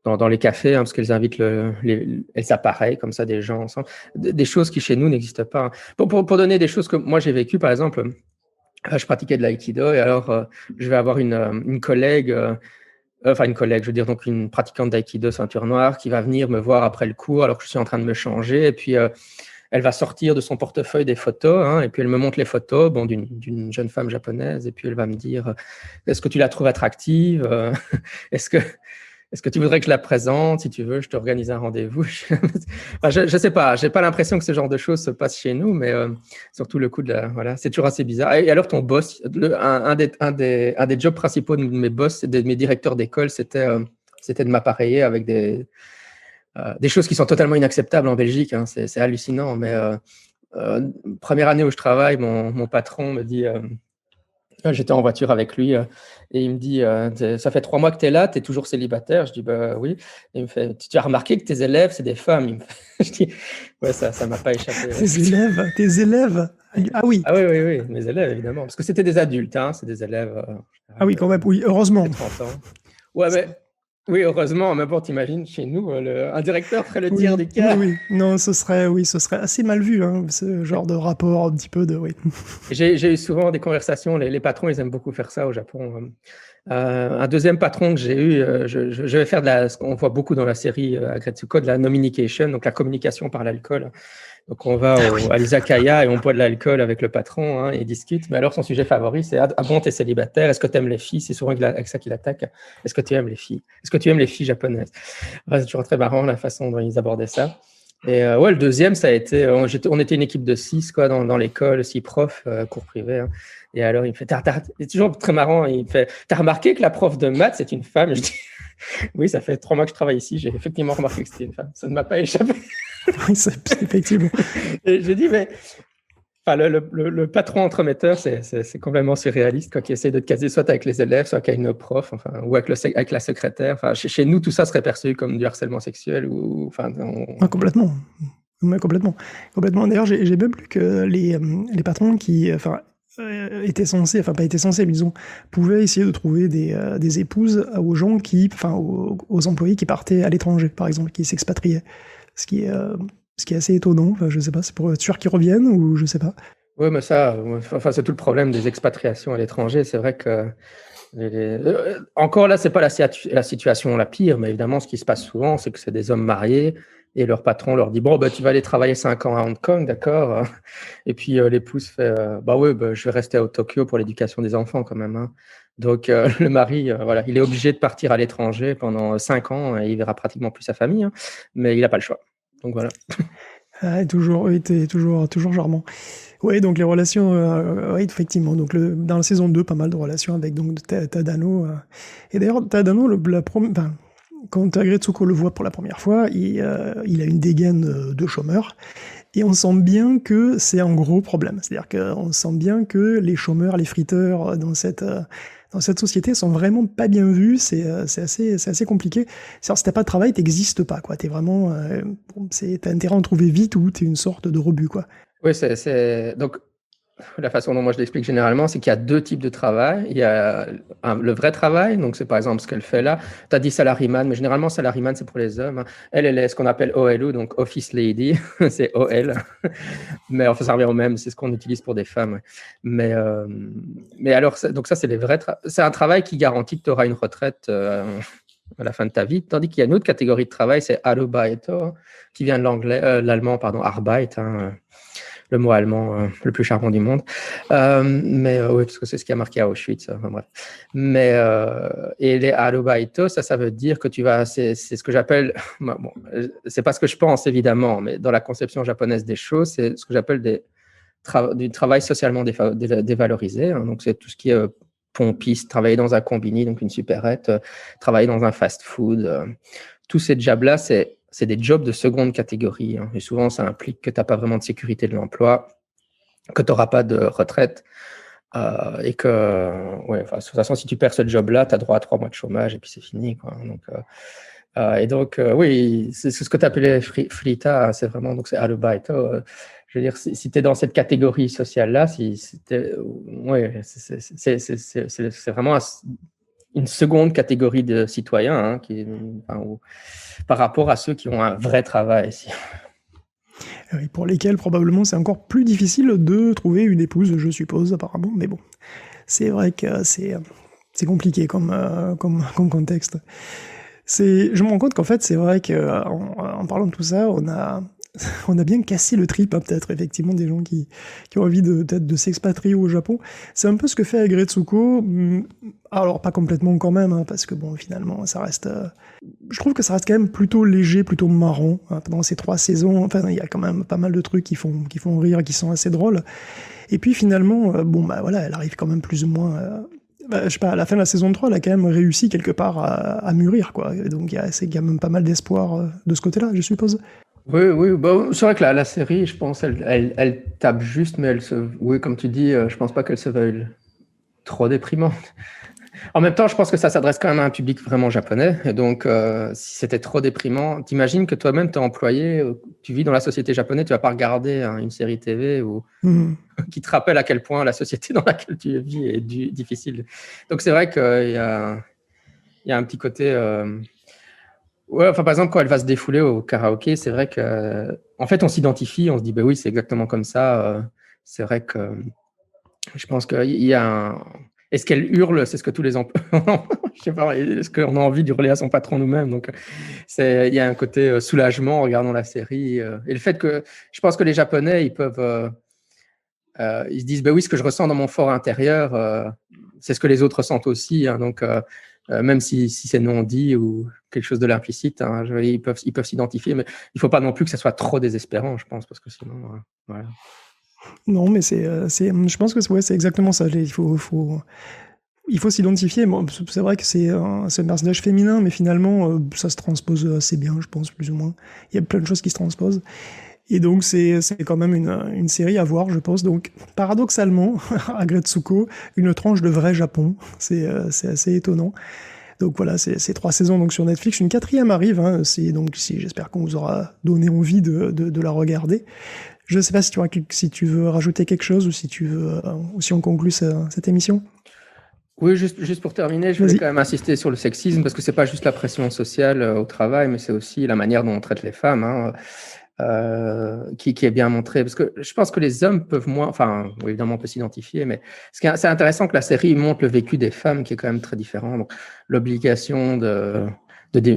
dans les cafés, hein, parce qu'elles invitent elles appareillent comme ça des gens ensemble. Des choses qui chez nous n'existent pas. Hein. Pour donner des choses que moi j'ai vécues, par exemple, je pratiquais de l'aïkido et alors je vais avoir une collègue. Une collègue, je veux dire, donc une pratiquante d'aïkido ceinture noire qui va venir me voir après le cours alors que je suis en train de me changer. Et puis, elle va sortir de son portefeuille des photos, hein, et puis elle me montre les photos d'une jeune femme japonaise. Et puis, elle va me dire, est-ce que tu la trouves attractive? Est-ce que tu voudrais que je la présente? Si tu veux, je t'organise un rendez-vous. Je sais pas. J'ai pas l'impression que ce genre de choses se passe chez nous, mais surtout le coup voilà, c'est toujours assez bizarre. Et alors ton boss, un des jobs principaux de mes boss, de mes directeurs d'école, c'était de m'appareiller avec des choses qui sont totalement inacceptables en Belgique. Hein. C'est hallucinant. Mais première année où je travaille, mon patron me dit. J'étais en voiture avec lui et il me dit ça fait 3 mois que tu es là, tu es toujours célibataire. Je dis bah oui. Et il me fait tu as remarqué que tes élèves, c'est des femmes? Je dis ouais, ça ne m'a pas échappé. Tes élèves Ah oui. Ah oui, mes élèves, évidemment. Parce que c'était des adultes, hein, c'est des élèves. Ah oui, quand même, oui, heureusement. 30 ans. Ouais, mais. Oui, heureusement, mais bon, t'imagines, chez nous, un directeur ferait le tiers des cas. Oui. Non, ce serait assez mal vu, hein, ce genre de rapport, un petit peu de, oui. J'ai eu souvent des conversations, les patrons, ils aiment beaucoup faire ça au Japon. Un deuxième patron que j'ai eu, je vais faire ce qu'on voit beaucoup dans la série Agretsuko, de la nominication, donc la communication par l'alcool. Donc, on va à l'izakaya et on boit de l'alcool avec le patron, hein, et il discute. Mais alors, son sujet favori, c'est « Ah bon, t'es célibataire? Est-ce que tu aimes les filles ?» C'est souvent avec ça qu'il attaque. « Est-ce que tu aimes les filles? Est-ce que tu aimes les filles japonaises ?» C'est toujours très marrant la façon dont ils abordaient ça. Et le deuxième, ça a été… on était une équipe de 6 quoi, dans l'école, 6 profs, cours privé. Hein. Et alors, il me fait « C'est toujours très marrant. Il me fait « T'as remarqué que la prof de maths, c'est une femme ?» Je dis « Oui, ça fait 3 mois que je travaille ici. J'ai effectivement remarqué que c'était une femme. Ça ne m'a pas échappé. » Oui, effectivement. Et j'ai dit, mais le patron entremetteur, c'est complètement surréaliste, quoi, qui essaie de te caser soit avec les élèves, soit avec nos profs, ou avec la secrétaire. Chez nous, tout ça serait perçu comme du harcèlement sexuel. Complètement. Ouais, complètement. D'ailleurs, j'ai même lu que les patrons qui étaient censés, pas étaient censés, mais disons, pouvaient essayer de trouver des épouses aux gens aux employés qui partaient à l'étranger, par exemple, qui s'expatriaient. Ce qui est assez étonnant. Je sais pas, c'est pour être sûr qu'ils reviennent ou je sais pas. Oui, mais ça, c'est tout le problème des expatriations à l'étranger. C'est vrai que encore là, c'est pas la situation la pire, mais évidemment, ce qui se passe souvent, c'est que c'est des hommes mariés et leur patron leur dit bon, tu vas aller travailler 5 ans à Hong Kong, d'accord? Et puis l'épouse fait je vais rester à Tokyo pour l'éducation des enfants quand même. Hein. Donc, le mari, voilà, il est obligé de partir à l'étranger pendant 5 ans et il verra pratiquement plus sa famille, hein, mais il n'a pas le choix. Donc, voilà. Ah, toujours, oui, t'es toujours charmant. Oui, donc les relations, oui, effectivement. Donc dans la saison 2, pas mal de relations avec donc Tadano. Et d'ailleurs, Tadano, enfin, quand Agretsuko le voit pour la première fois, il a une dégaine de chômeur. Et on sent bien que c'est un gros problème. C'est-à-dire qu'on sent bien que les chômeurs, les friteurs dans cette société sont vraiment pas bien vus. C'est assez compliqué. C'est-à-dire, si t'as pas de travail, t'existes pas, quoi. T'es vraiment, t'as intérêt à en trouver vite ou t'es une sorte de rebut, quoi. Oui, donc la façon dont moi je l'explique généralement, c'est qu'il y a 2 types de travail. Il y a le vrai travail, donc c'est par exemple ce qu'elle fait là. Tu as dit salaryman, mais généralement salaryman c'est pour les hommes, hein. Elle est ce qu'on appelle OLU, donc Office Lady, c'est OL. Mais enfin ça revient au même, c'est ce qu'on utilise pour des femmes. Ouais. Mais alors, donc ça c'est les vrais c'est un travail qui garantit que tu auras une retraite à la fin de ta vie. Tandis qu'il y a une autre catégorie de travail, c'est Arubaito, hein, qui vient de l'allemand, pardon, Arbeit, hein, le mot allemand le plus charmant du monde. Mais oui, parce que c'est ce qui a marqué à Auschwitz. Enfin, bref. Mais et les Arubaito, ça veut dire que tu vas, c'est ce que j'appelle, bon, c'est pas ce que je pense évidemment, mais dans la conception japonaise des choses, c'est ce que j'appelle du travail socialement dévalorisé. Hein, donc c'est tout ce qui est pompiste, travailler dans un combini, donc une supérette, travailler dans un fast-food. Tous ces jobs-là, c'est des jobs de seconde catégorie. Hein, et souvent, ça implique que tu n'as pas vraiment de sécurité de l'emploi, que tu n'auras pas de retraite. Et que, ouais, de toute façon, si tu perds ce job-là, tu as droit à 3 mois de chômage et puis c'est fini, quoi. Donc, oui, c'est ce que tu appelais Frita, c'est vraiment, donc c'est Arubaito. Je veux dire, si tu es dans cette catégorie sociale-là, ouais, c'est vraiment une seconde catégorie de citoyens, hein, par rapport à ceux qui ont un vrai travail. Et pour lesquels probablement c'est encore plus difficile de trouver une épouse, je suppose, apparemment. Mais bon, c'est vrai que c'est compliqué comme contexte. Je me rends compte qu'en fait, c'est vrai qu'en parlant de tout ça, on a bien cassé le trip, hein, peut-être, effectivement, des gens qui ont envie peut-être de s'expatrier au Japon. C'est un peu ce que fait Agretsuko. Alors, pas complètement quand même, hein, parce que bon, finalement, ça reste... je trouve que ça reste quand même plutôt léger, plutôt marrant. Hein, pendant ces 3 saisons, enfin, il y a quand même pas mal de trucs qui font rire, qui sont assez drôles. Et puis finalement, bon, bah voilà, elle arrive quand même plus ou moins... je sais pas, à la fin de la saison 3, elle a quand même réussi quelque part à mûrir, quoi. Et donc, c'est quand même pas mal d'espoir de ce côté-là, je suppose. Oui, bah, c'est vrai que la série, je pense, elle tape juste, mais oui, comme tu dis, je pense pas qu'elle se veuille trop déprimante. En même temps, je pense que ça s'adresse quand même à un public vraiment japonais. Et donc, si c'était trop déprimant, t'imagines que toi-même, t'es employé, tu vis dans la société japonaise, tu vas pas regarder une série TV qui te rappelle à quel point la société dans laquelle tu vis est difficile. Donc, c'est vrai qu'il y a un petit côté... Ouais, enfin, par exemple, quand elle va se défouler au karaoké, c'est vrai que, en fait, on s'identifie, on se dit, ben oui, c'est exactement comme ça. C'est vrai que je pense qu'il y a Est-ce qu'elle hurle? C'est ce que tous les je sais pas, est-ce qu'on a envie d'hurler à son patron nous-mêmes? Donc, il y a un côté soulagement en regardant la série. Et le fait que, je pense que les Japonais, ils se disent, ben oui, ce que je ressens dans mon fort intérieur, c'est ce que les autres ressentent aussi. Hein, donc, même si c'est non dit ou quelque chose de l'implicite, hein, ils peuvent s'identifier, mais il ne faut pas non plus que ça soit trop désespérant, je pense, parce que sinon, voilà. Non, mais je pense que c'est exactement ça. Il faut s'identifier. Bon, c'est vrai que c'est un personnage féminin, mais finalement, ça se transpose assez bien, je pense, plus ou moins. Il y a plein de choses qui se transposent. Et donc, c'est quand même une série à voir, je pense. Donc, paradoxalement, Agretsuko, une tranche de vrai Japon. C'est assez étonnant. Donc voilà, c'est 3 saisons donc sur Netflix. Une 4e arrive. Hein, j'espère qu'on vous aura donné envie de la regarder. Je ne sais pas si tu veux rajouter quelque chose ou si on conclut cette émission. Oui, juste pour terminer, je voulais quand même insister sur le sexisme parce que c'est pas juste la pression sociale au travail, mais c'est aussi la manière dont on traite les femmes. Hein. Qui est bien montré, parce que je pense que les hommes peuvent moins, enfin, évidemment, on peut s'identifier, mais c'est intéressant que la série montre le vécu des femmes qui est quand même très différent. Donc, l'obligation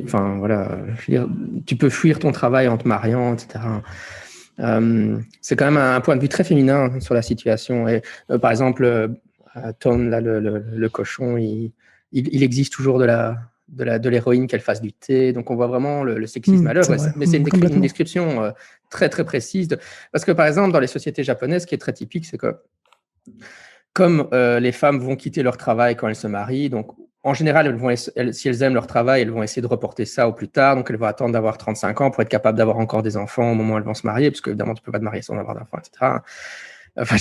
enfin, voilà, je veux dire, tu peux fuir ton travail en te mariant, etc. C'est quand même un point de vue très féminin sur la situation. Et par exemple, Tone, là, le cochon, il existe toujours de l'héroïne qu'elle fasse du thé. Donc, on voit vraiment le sexisme à l'œuvre. Mais c'est une description très, très précise. Parce que, par exemple, dans les sociétés japonaises, ce qui est très typique, c'est que comme les femmes vont quitter leur travail quand elles se marient, donc en général, si elles aiment leur travail, elles vont essayer de reporter ça au plus tard. Donc, elles vont attendre d'avoir 35 ans pour être capables d'avoir encore des enfants au moment où elles vont se marier, parce qu'évidemment, tu ne peux pas te marier sans avoir d'enfants, etc. Enfin,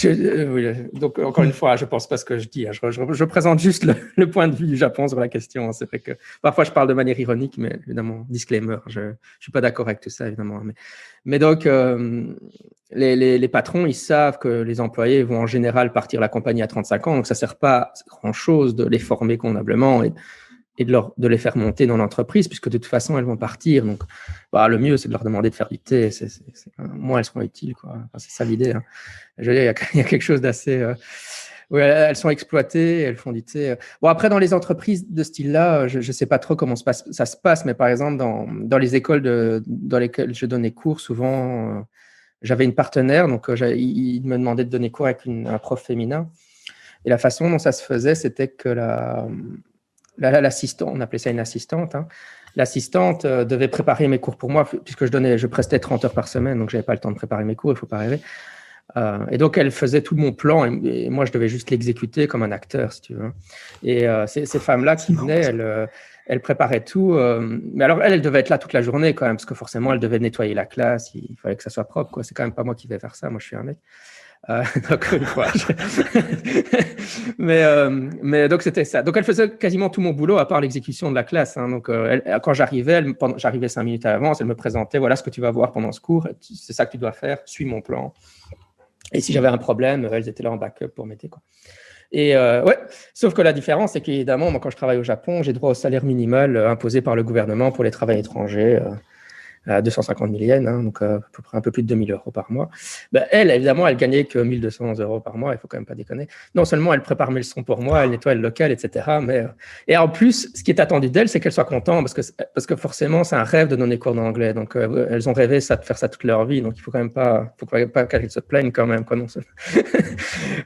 oui, donc, encore une fois, je ne pense pas ce que je dis. Je présente juste le point de vue du Japon sur la question. C'est vrai que parfois, je parle de manière ironique, mais évidemment, disclaimer, je ne suis pas d'accord avec tout ça, évidemment. Mais donc, les patrons, ils savent que les employés vont en général partir la compagnie à 35 ans, donc ça ne sert pas grand-chose de les former convenablement et de les faire monter dans l'entreprise, puisque de toute façon, elles vont partir. Donc, le mieux, c'est de leur demander de faire du thé. Moins, elles seront utiles, quoi. Enfin, c'est ça l'idée. Hein. Je veux dire, il y a quelque chose d'assez... oui, elles sont exploitées, elles font du thé. Bon, après, dans les entreprises de ce style-là, je ne sais pas trop comment ça se passe, mais par exemple, dans les écoles dans lesquelles je donnais cours, souvent, j'avais une partenaire, donc il me demandait de donner cours avec un prof féminin. Et la façon dont ça se faisait, c'était que l'assistante, on appelait ça une assistante, hein. L'assistante devait préparer mes cours pour moi, puisque je prestais 30 heures par semaine, donc je n'avais pas le temps de préparer mes cours, il ne faut pas rêver. Et donc, elle faisait tout mon plan et moi, je devais juste l'exécuter comme un acteur, si tu veux. Et ces femmes-là qui venaient, elles préparaient tout. Mais alors, elle devait être là toute la journée quand même, parce que forcément, elle devait nettoyer la classe, il fallait que ça soit propre, quoi. C'est quand même pas moi qui vais faire ça, moi, je suis un mec. Donc, une fois. Mais donc, c'était ça. Donc, elle faisait quasiment tout mon boulot à part l'exécution de la classe. Hein. Donc, quand j'arrivais, j'arrivais 5 minutes à l'avance, elle me présentait, voilà ce que tu vas voir pendant ce cours, c'est ça que tu dois faire, suis mon plan. Et si j'avais un problème, elles étaient là en backup pour m'aider, quoi. Et ouais, sauf que la différence, c'est qu'évidemment, moi, quand je travaille au Japon, j'ai droit au salaire minimal imposé par le gouvernement pour les travailleurs étrangers. À 250 000 yens, hein, donc à peu près un peu plus de 2 000 € par mois. Elle, évidemment, elle gagnait que 1 200 € par mois, il ne faut quand même pas déconner. Non seulement elle prépare mes leçons pour moi, elle nettoie le local, etc. Et en plus, ce qui est attendu d'elle, c'est qu'elle soit contente, parce que forcément, c'est un rêve de donner cours d'anglais. Donc, elles ont rêvé de faire ça toute leur vie, donc il ne faut quand même pas qu'elles se plaignent quand même. Quoi, non, enfin,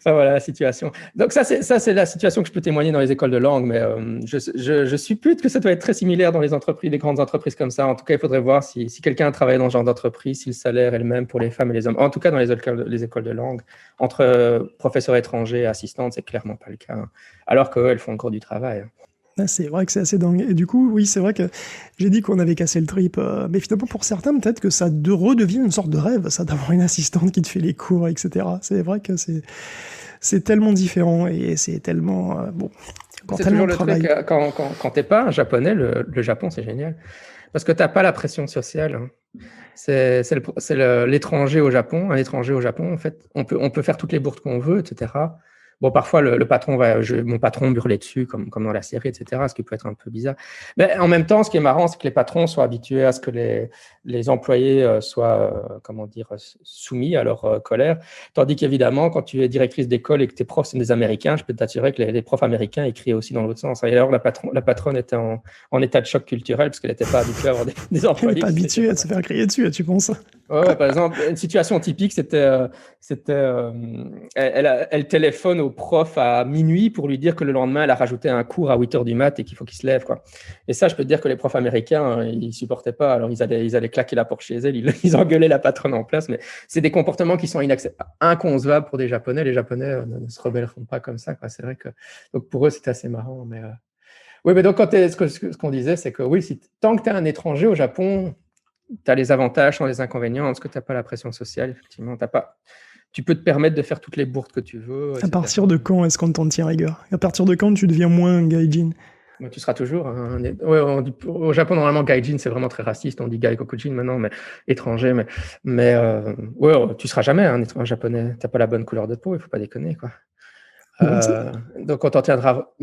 voilà la situation. Donc ça, c'est la situation que je peux témoigner dans les écoles de langue, mais je suppute que ça doit être très similaire dans les entreprises, les grandes entreprises comme ça. En tout cas, il faudrait voir si quelqu'un travaille dans ce genre d'entreprise, si le salaire est le même pour les femmes et les hommes. En tout cas, dans les écoles de langue, entre professeurs étrangers et assistantes, c'est clairement pas le cas. Hein. Alors qu'elles font encore du travail. Ah, c'est vrai que c'est assez dingue. Et du coup, oui, c'est vrai que j'ai dit qu'on avait cassé le trip. Mais finalement, pour certains, peut-être que ça redevient une sorte de rêve, ça, d'avoir une assistante qui te fait les cours, etc. C'est vrai que c'est tellement différent et c'est tellement... bon, c'est toujours le truc, quand t'es pas un japonais, le Japon, c'est génial. Parce que tu n'as pas la pression sociale. Hein. C'est l'étranger au Japon. Un étranger au Japon, en fait, on peut faire toutes les bourdes qu'on veut, etc. Bon, parfois, mon patron hurlait dessus, comme dans la série, etc., ce qui peut être un peu bizarre. Mais en même temps, ce qui est marrant, c'est que les patrons sont habitués à ce que les employés soient, soumis à leur colère. Tandis qu'évidemment, quand tu es directrice d'école et que tes profs sont des Américains, je peux t'assurer que les profs américains, ils crient aussi dans l'autre sens. Et alors, la patronne était en état de choc culturel parce qu'elle n'était pas habituée à avoir des employés. Elle n'est pas habituée à se faire crier dessus, tu penses? Ouais, par exemple, une situation typique, elle téléphone au prof à minuit pour lui dire que le lendemain, elle a rajouté un cours à 8 h du mat et qu'il faut qu'il se lève, quoi. Et ça, je peux te dire que les profs américains, ils supportaient pas. Alors, ils allaient claquer la porte chez elle, ils engueulaient la patronne en place. Mais c'est des comportements qui sont inconcevables pour des Japonais. Les Japonais ne se rebelleront pas comme ça, quoi. C'est vrai que donc pour eux, c'est assez marrant. Mais oui, mais donc ce qu'on disait, c'est que oui, tant que tu es un étranger au Japon, tu as les avantages sans les inconvénients, parce que tu n'as pas la pression sociale, effectivement. Tu peux te permettre de faire toutes les bourdes que tu veux. À partir de quand est-ce qu'on t'en tient rigueur? À partir de quand tu deviens moins un gaijin? Tu seras toujours au Japon, normalement, gaijin, c'est vraiment très raciste. On dit gaikokujin maintenant, mais étranger. Mais tu seras jamais un japonais. Tu n'as pas la bonne couleur de peau, il ne faut pas déconner, quoi. Donc, on t'en tiendra.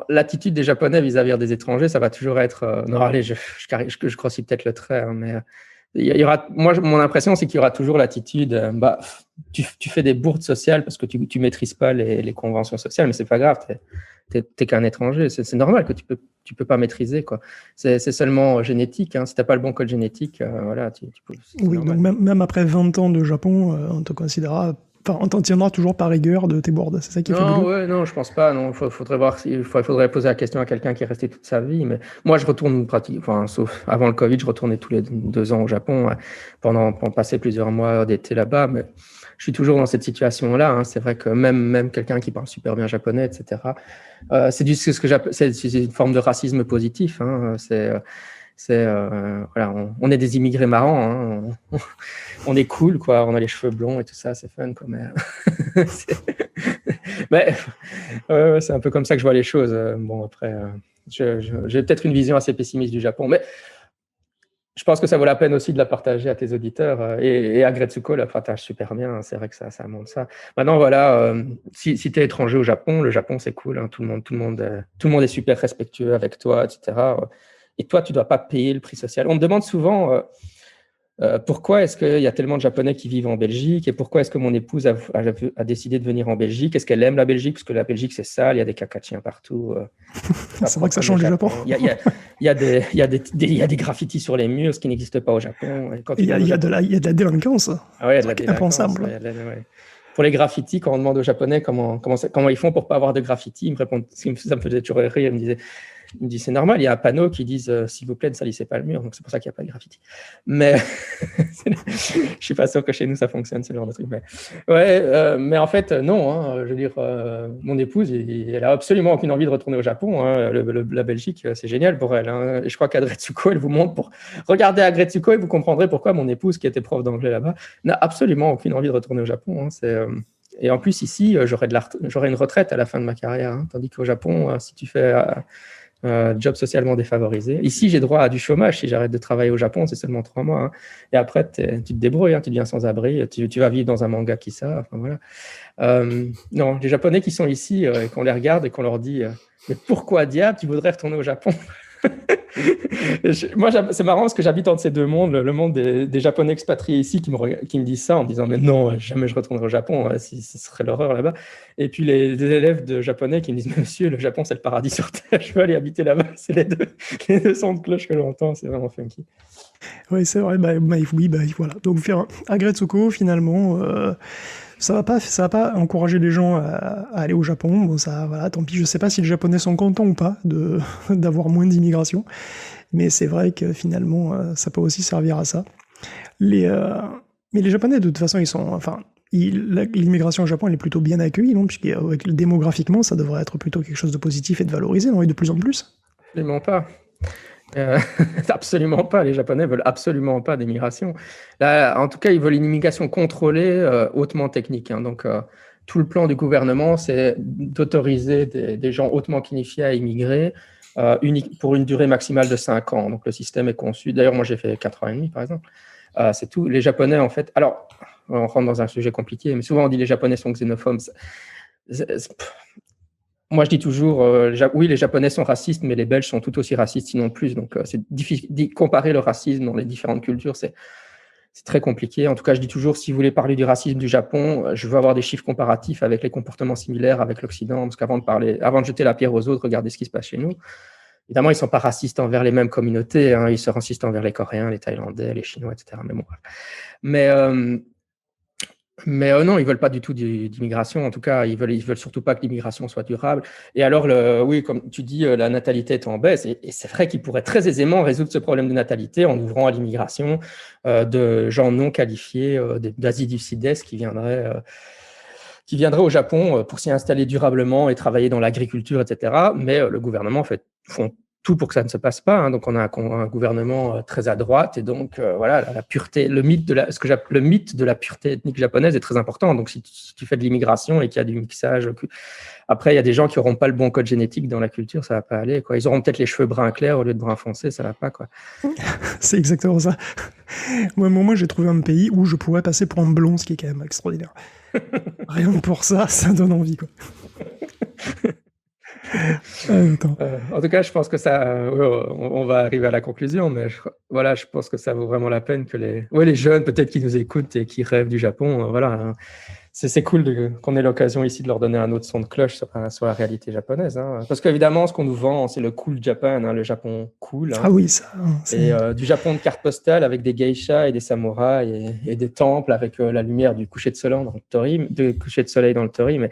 L'attitude des Japonais vis-à-vis des étrangers, ça va toujours être. Non, allez, je grossis peut-être le trait, hein, mais il y aura. Moi, mon impression, c'est qu'il y aura toujours l'attitude. Tu fais des bourdes sociales parce que tu maîtrises pas les conventions sociales, mais c'est pas grave. T'es qu'un étranger. C'est normal que tu peux pas maîtriser, quoi. C'est seulement génétique. Hein. Si t'as pas le bon code génétique, voilà. Oui, normal. Donc même après 20 ans de Japon, on te considérera Enfin, on t'en tiendra toujours par rigueur de tes boards, c'est ça qui est Non, fabuleux. ouais, non, je pense pas. Non, faudrait voir faudrait poser la question à quelqu'un qui est resté toute sa vie. Mais moi, je retourne enfin, sauf avant le Covid, je retournais tous les 2 ans au Japon pour passer plusieurs mois d'été là-bas. Mais je suis toujours dans cette situation-là. Hein. C'est vrai que même quelqu'un qui parle super bien japonais, etc. C'est une forme de racisme positif. Hein. Voilà, on est des immigrés marrants. Hein. On est cool, quoi. On a les cheveux blonds et tout ça, c'est fun, quoi. Mais c'est un peu comme ça que je vois les choses. Bon, après, j'ai peut-être une vision assez pessimiste du Japon, mais je pense que ça vaut la peine aussi de la partager à tes auditeurs. Et Agretsuko la partage super bien. C'est vrai que ça montre ça. Maintenant, voilà, si tu es étranger au Japon, le Japon, c'est cool. Hein. Tout le monde est super respectueux avec toi, etc. Et toi, tu ne dois pas payer le prix social. On me demande souvent pourquoi est-ce qu'il y a tellement de Japonais qui vivent en Belgique et pourquoi est-ce que mon épouse a décidé de venir en Belgique. Est-ce qu'elle aime la Belgique? Parce que la Belgique, c'est sale, il y a des caca de chiens partout. C'est vrai que ça change du Japon. Il y a des graffitis sur les murs, ce qui n'existe pas au Japon. Il y a de la délinquance. Ah ouais, il y a de la délinquance. Impensable. Ouais. Pour les graffitis, quand on demande aux Japonais comment ils font pour ne pas avoir de graffitis, ils me répondent, ça me faisait toujours rire, il me dit c'est normal, il y a un panneau qui dit s'il vous plaît ne salissez pas le mur, donc c'est pour ça qu'il n'y a pas de graffiti. Mais je suis pas sûr que chez nous ça fonctionne ce genre de truc. Mais en fait non, hein, je veux dire mon épouse elle a absolument aucune envie de retourner au Japon. Hein. La Belgique c'est génial pour elle. Hein. Et je crois qu'Agretsuko elle vous montre pour regarder Agretsuko et vous comprendrez pourquoi mon épouse qui était prof d'anglais là-bas n'a absolument aucune envie de retourner au Japon. Hein. Et en plus ici j'aurais une retraite à la fin de ma carrière, hein. Tandis qu'au Japon si tu fais job socialement défavorisé. Ici, j'ai droit à du chômage. Si j'arrête de travailler au Japon, c'est seulement 3 mois. Hein. Et après, tu te débrouilles, hein, tu deviens sans-abri, tu vas vivre dans un manga Kissa. Enfin, voilà. Non, les Japonais qui sont ici, qu'on les regarde et qu'on leur dit mais pourquoi diable tu voudrais retourner au Japon? Moi, c'est marrant parce que j'habite entre ces deux mondes, le monde des Japonais expatriés ici qui me disent ça en me disant mais non, jamais je retournerai au Japon, ce serait l'horreur là-bas. Et puis des élèves de Japonais qui me disent monsieur, le Japon c'est le paradis sur terre, je veux aller habiter là-bas. C'est les deux sons de cloche que j'entends, c'est vraiment funky. Oui, c'est vrai. Oui, voilà. Donc faire Agretsuko finalement. Ça va pas encourager les gens à aller au Japon. Bon, ça, voilà, tant pis. Je sais pas si les Japonais sont contents ou pas d'avoir moins d'immigration, mais c'est vrai que finalement, ça peut aussi servir à ça. Mais les Japonais, de toute façon, l'immigration au Japon, elle est plutôt bien accueillie, non? Puisque démographiquement, ça devrait être plutôt quelque chose de positif et de valorisé, non? Et de plus en plus. Absolument pas. Absolument pas. Les Japonais veulent absolument pas d'immigration. Là, en tout cas, ils veulent une immigration contrôlée, hautement technique. Hein. Donc, tout le plan du gouvernement, c'est d'autoriser des gens hautement qualifiés à immigrer pour une durée maximale de 5 ans. Donc, le système est conçu. D'ailleurs, moi, j'ai fait 4 ans et demi, par exemple. C'est tout. Les Japonais, en fait. Alors, on rentre dans un sujet compliqué, mais souvent on dit les Japonais sont xénophobes. Moi, je dis toujours, oui, les Japonais sont racistes, mais les Belges sont tout aussi racistes, sinon plus. Donc, c'est difficile de comparer le racisme dans les différentes cultures. C'est très compliqué. En tout cas, je dis toujours, si vous voulez parler du racisme du Japon, je veux avoir des chiffres comparatifs avec les comportements similaires avec l'Occident, parce qu'avant de jeter la pierre aux autres, regardez ce qui se passe chez nous. Évidemment, ils ne sont pas racistes envers les mêmes communautés. Hein. Ils sont racistes envers les Coréens, les Thaïlandais, les Chinois, etc. Mais bon. Mais non, ils veulent pas du tout d'immigration. En tout cas, ils veulent surtout pas que l'immigration soit durable. Et alors, oui, comme tu dis, la natalité est en baisse. Et c'est vrai qu'ils pourraient très aisément résoudre ce problème de natalité en ouvrant à l'immigration de gens non qualifiés d'Asie du Sud-Est qui viendraient au Japon pour s'y installer durablement et travailler dans l'agriculture, etc. Mais le gouvernement, en fait, font tout pour que ça ne se passe pas. Hein. Donc, on a un gouvernement très à droite. Et donc, voilà, la pureté, le mythe de la pureté ethnique japonaise est très important. Donc, si tu fais de l'immigration et qu'il y a du mixage, après, il y a des gens qui n'auront pas le bon code génétique dans la culture, ça ne va pas aller. Quoi. Ils auront peut-être les cheveux bruns clairs au lieu de bruns foncés, ça ne va pas. Quoi. C'est exactement ça. Moi, j'ai trouvé un pays où je pourrais passer pour un blond, ce qui est quand même extraordinaire. Rien que pour ça, ça donne envie. Quoi. En tout cas, je pense que ça, on va arriver à la conclusion, mais je pense que ça vaut vraiment la peine que les jeunes, peut-être qui nous écoutent et qui rêvent du Japon, voilà, hein, c'est cool qu'on ait l'occasion ici de leur donner un autre son de cloche sur la réalité japonaise. Hein. Parce qu'évidemment, ce qu'on nous vend, c'est le cool Japan, hein, le Japon cool. Hein. Ah oui, ça. Et du Japon de carte postale avec des geishas et des samouraïs et des temples avec la lumière du coucher de soleil dans le torii. Mais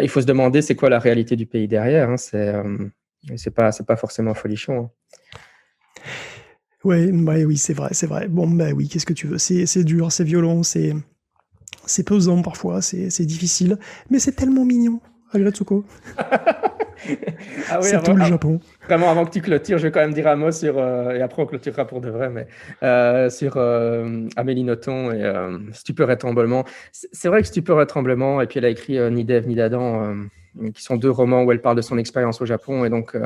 il faut se demander c'est quoi la réalité du pays derrière. Hein. C'est pas forcément folichon. Hein. Ouais, bah oui, c'est vrai. Bon, bah oui, qu'est-ce que tu veux? C'est dur, c'est violent, c'est pesant parfois, c'est difficile, mais c'est tellement mignon, Agretsuko. Ah oui, c'est tout le Japon. Vraiment, avant que tu clôtures, je vais quand même dire un mot sur, et après on clôturera pour de vrai, mais sur Amélie Nothomb et Stupeur et Tremblement. C'est vrai que Stupeur et Tremblement, et puis elle a écrit Ni d'Ève ni d'Adam, qui sont 2 romans où elle parle de son expérience au Japon. Et donc,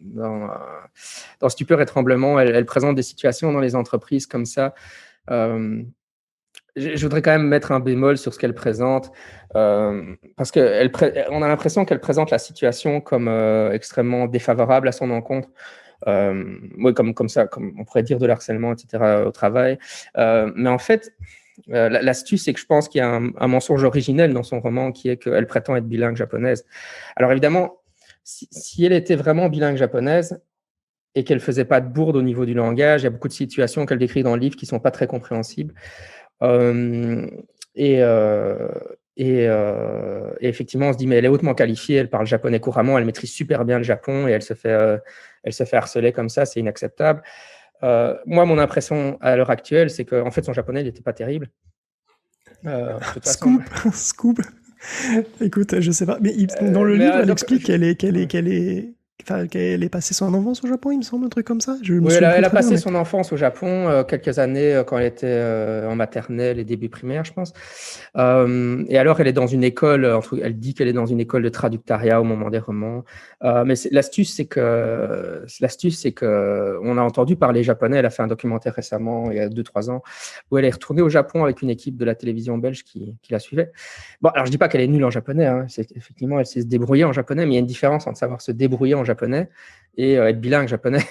dans Stupeur et Tremblement, elle présente des situations dans les entreprises comme ça. Je voudrais quand même mettre un bémol sur ce qu'elle présente, parce qu'on a l'impression qu'elle présente la situation comme extrêmement défavorable à son encontre. Oui, comme ça, comme on pourrait dire de l'harcèlement, etc., au travail. Mais en fait, l'astuce, c'est que je pense qu'il y a un mensonge originel dans son roman qui est qu'elle prétend être bilingue japonaise. Alors évidemment, si elle était vraiment bilingue japonaise et qu'elle ne faisait pas de bourde au niveau du langage, il y a beaucoup de situations qu'elle décrit dans le livre qui ne sont pas très compréhensibles. Et effectivement, on se dit, mais elle est hautement qualifiée, elle parle japonais couramment, elle maîtrise super bien le Japon et elle se fait harceler comme ça, c'est inacceptable. Moi, mon impression à l'heure actuelle, c'est qu'en fait, son japonais, il n'était pas terrible. Scoop. Écoute, je sais pas, mais dans le livre, elle explique qu'elle est passée son enfance au Japon, il me semble, un truc comme ça. Oui, elle a passé son enfance au Japon quelques années quand elle était en maternelle et début primaire, je pense. Et alors, elle est dans une école, elle dit qu'elle est dans une école de traductariat au moment des romans. Mais l'astuce, c'est que on a entendu parler japonais. Elle a fait un documentaire récemment, il y a 2-3 ans, où elle est retournée au Japon avec une équipe de la télévision belge qui la suivait. Bon, alors je dis pas qu'elle est nulle en japonais. Hein. Effectivement, elle sait se débrouiller en japonais, mais il y a une différence entre savoir se débrouiller en japonais et être bilingue japonais.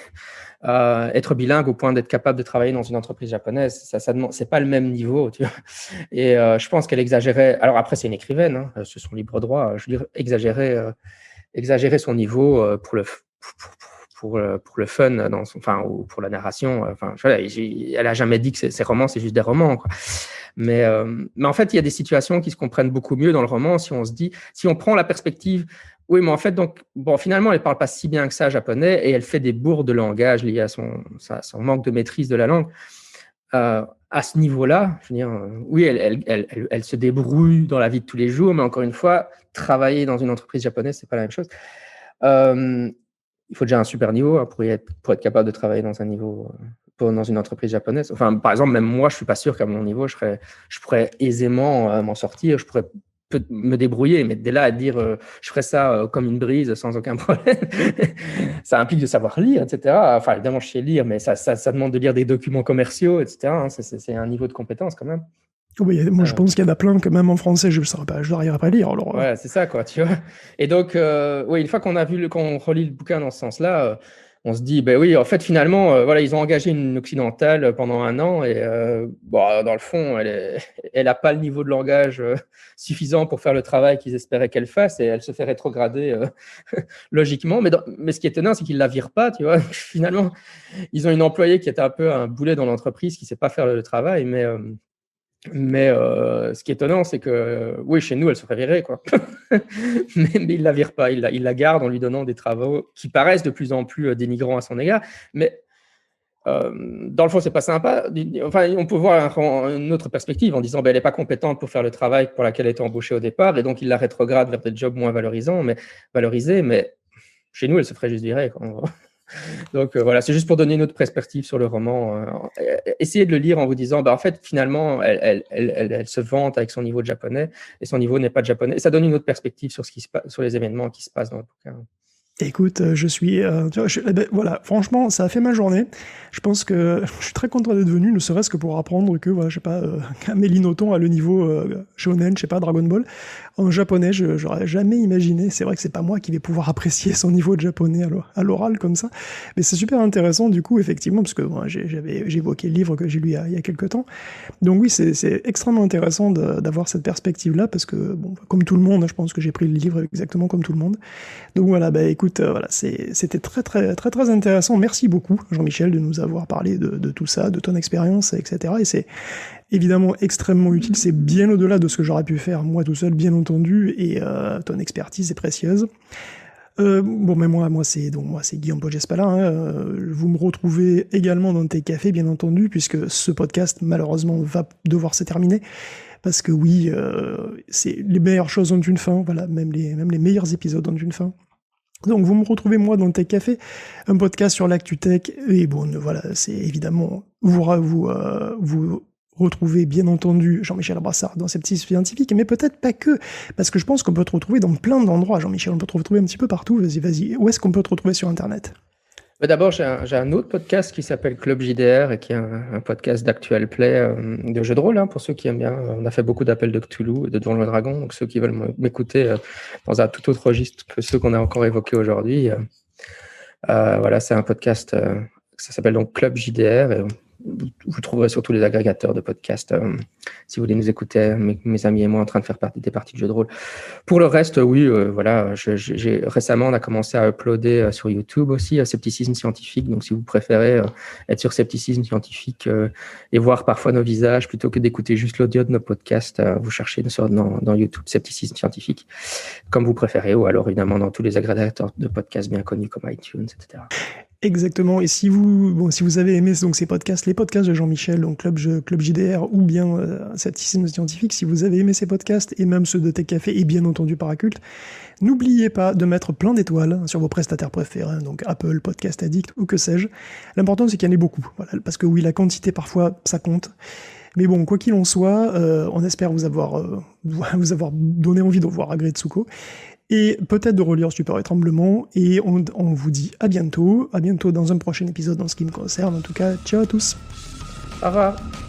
Être bilingue au point d'être capable de travailler dans une entreprise japonaise, c'est pas le même niveau, tu vois. Et je pense qu'elle exagérait. Alors après, c'est une écrivaine, hein, c'est son libre droit. Je veux dire, exagérer son niveau pour le fun, ou pour la narration. Elle a jamais dit que ses romans, c'est juste des romans, quoi. Mais en fait, il y a des situations qui se comprennent beaucoup mieux dans le roman si on prend la perspective. Oui, mais en fait, finalement, elle ne parle pas si bien que ça japonais et elle fait des bourdes de langage liées à son manque de maîtrise de la langue. À ce niveau-là, je veux dire, oui, elle se débrouille dans la vie de tous les jours, mais encore une fois, travailler dans une entreprise japonaise, ce n'est pas la même chose. Il faut déjà un super niveau pour être capable de travailler dans une entreprise japonaise. Enfin, par exemple, même moi, je ne suis pas sûr qu'à mon niveau, je pourrais aisément m'en sortir. Je pourrais me débrouiller, mais dès là à dire je ferais ça comme une brise sans aucun problème, ça implique de savoir lire, etc. Enfin, évidemment, je sais lire, mais ça demande de lire des documents commerciaux, etc. Hein. C'est un niveau de compétence quand même. Moi, je pense qu'il y en a plein que même en français, je n'arriverai pas à lire. Alors, ouais, c'est ça, quoi, tu vois. Et donc, une fois qu'on relit le bouquin dans ce sens-là, on se dit, ben oui, en fait, finalement, ils ont engagé une occidentale pendant 1 an et dans le fond, elle n'a pas le niveau de langage suffisant pour faire le travail qu'ils espéraient qu'elle fasse et elle se fait rétrograder logiquement. Mais ce qui est étonnant, c'est qu'ils ne la virent pas, tu vois. Finalement, ils ont une employée qui était un peu un boulet dans l'entreprise, qui ne sait pas faire le travail, mais ce qui est étonnant, c'est que, oui, chez nous, elle se ferait virer, quoi. mais ils ne la virent pas. Ils la gardent en lui donnant des travaux qui paraissent de plus en plus dénigrants à son égard. Mais dans le fond, c'est pas sympa. Enfin, on peut voir une autre perspective en disant elle n'est pas compétente pour faire le travail pour lequel elle était embauchée au départ, et donc il la rétrograde vers des jobs moins valorisés. Mais chez nous, elle se ferait juste virer, quoi. Donc voilà, c'est juste pour donner une autre perspective sur le roman. Essayez de le lire en vous disant, en fait, finalement, elle se vante avec son niveau de japonais et son niveau n'est pas de japonais. Et ça donne une autre perspective sur ce qui se passe, sur les événements qui se passent dans le bouquin. Écoute, je suis, tu vois, voilà, franchement, ça a fait ma journée. Je pense que je suis très content d'être venu, ne serait-ce que pour apprendre que, voilà, je sais pas, Amélie Nothomb a le niveau shonen, je sais pas, Dragon Ball. En japonais, j'aurais jamais imaginé. C'est vrai que c'est pas moi qui vais pouvoir apprécier son niveau de japonais à l'oral comme ça. Mais c'est super intéressant, du coup, effectivement, parce que moi, j'ai évoqué le livre que j'ai lu il y a quelques temps. Donc oui, c'est extrêmement intéressant d'avoir cette perspective-là, parce que, bon, comme tout le monde, je pense que j'ai pris le livre exactement comme tout le monde. Donc voilà, bah écoute, voilà, c'était très intéressant. Merci beaucoup, Jean-Michel, de nous avoir parlé de tout ça, de ton expérience, etc. Et c'est évidemment extrêmement utile. C'est bien au-delà de ce que j'aurais pu faire moi tout seul, bien entendu. Et ton expertise est précieuse. Bon, mais moi c'est Guillaume Pogespala. Vous me retrouvez également dans tes cafés, bien entendu, puisque ce podcast malheureusement va devoir se terminer. Parce que oui, c'est les meilleures choses ont une fin. Voilà, même les meilleurs épisodes ont une fin. Donc vous me retrouvez moi dans Tech Café, un podcast sur l'actu tech, et bon voilà, c'est évidemment vous retrouvez bien entendu Jean-Michel Brassard dans Scepticisme Scientifique, mais peut-être pas que, parce que je pense qu'on peut te retrouver dans plein d'endroits, Jean-Michel, on peut te retrouver un petit peu partout, vas-y, où est-ce qu'on peut te retrouver sur Internet ? D'abord, j'ai un autre podcast qui s'appelle Club JDR et qui est un podcast d'actual play de jeux de rôle, pour ceux qui aiment bien. On a fait beaucoup d'appels de Cthulhu et de Donjons et Dragons, donc ceux qui veulent m'écouter dans un tout autre registre que ceux qu'on a encore évoqués aujourd'hui. Voilà, c'est un podcast, ça s'appelle donc Club JDR. Et vous trouverez sur tous les agrégateurs de podcasts si vous voulez nous écouter, mes amis et moi en train de faire des parties de jeux de rôle. Pour le reste, oui, voilà, récemment on a commencé à uploader sur YouTube aussi Scepticisme Scientifique, donc si vous préférez être sur Scepticisme Scientifique et voir parfois nos visages plutôt que d'écouter juste l'audio de nos podcasts, vous cherchez dans YouTube Scepticisme Scientifique comme vous préférez, ou alors évidemment dans tous les agrégateurs de podcasts bien connus comme iTunes, etc. Exactement. Et si vous avez aimé donc ces podcasts, les podcasts de Jean-Michel, donc Club JDR ou bien Scepticisme Scientifique, si vous avez aimé ces podcasts et même ceux de Tech Café et bien entendu Paracult, n'oubliez pas de mettre plein d'étoiles sur vos prestataires préférés, donc Apple, Podcast Addict ou que sais-je. L'important c'est qu'il y en ait beaucoup, voilà, parce que oui, la quantité parfois ça compte. Mais bon, quoi qu'il en soit, on espère vous avoir donné envie de voir Agretsuko. Et peut-être de relire Stupeur et Tremblement, et on vous dit à bientôt dans un prochain épisode dans ce qui me concerne. En tout cas, ciao à tous. Au revoir.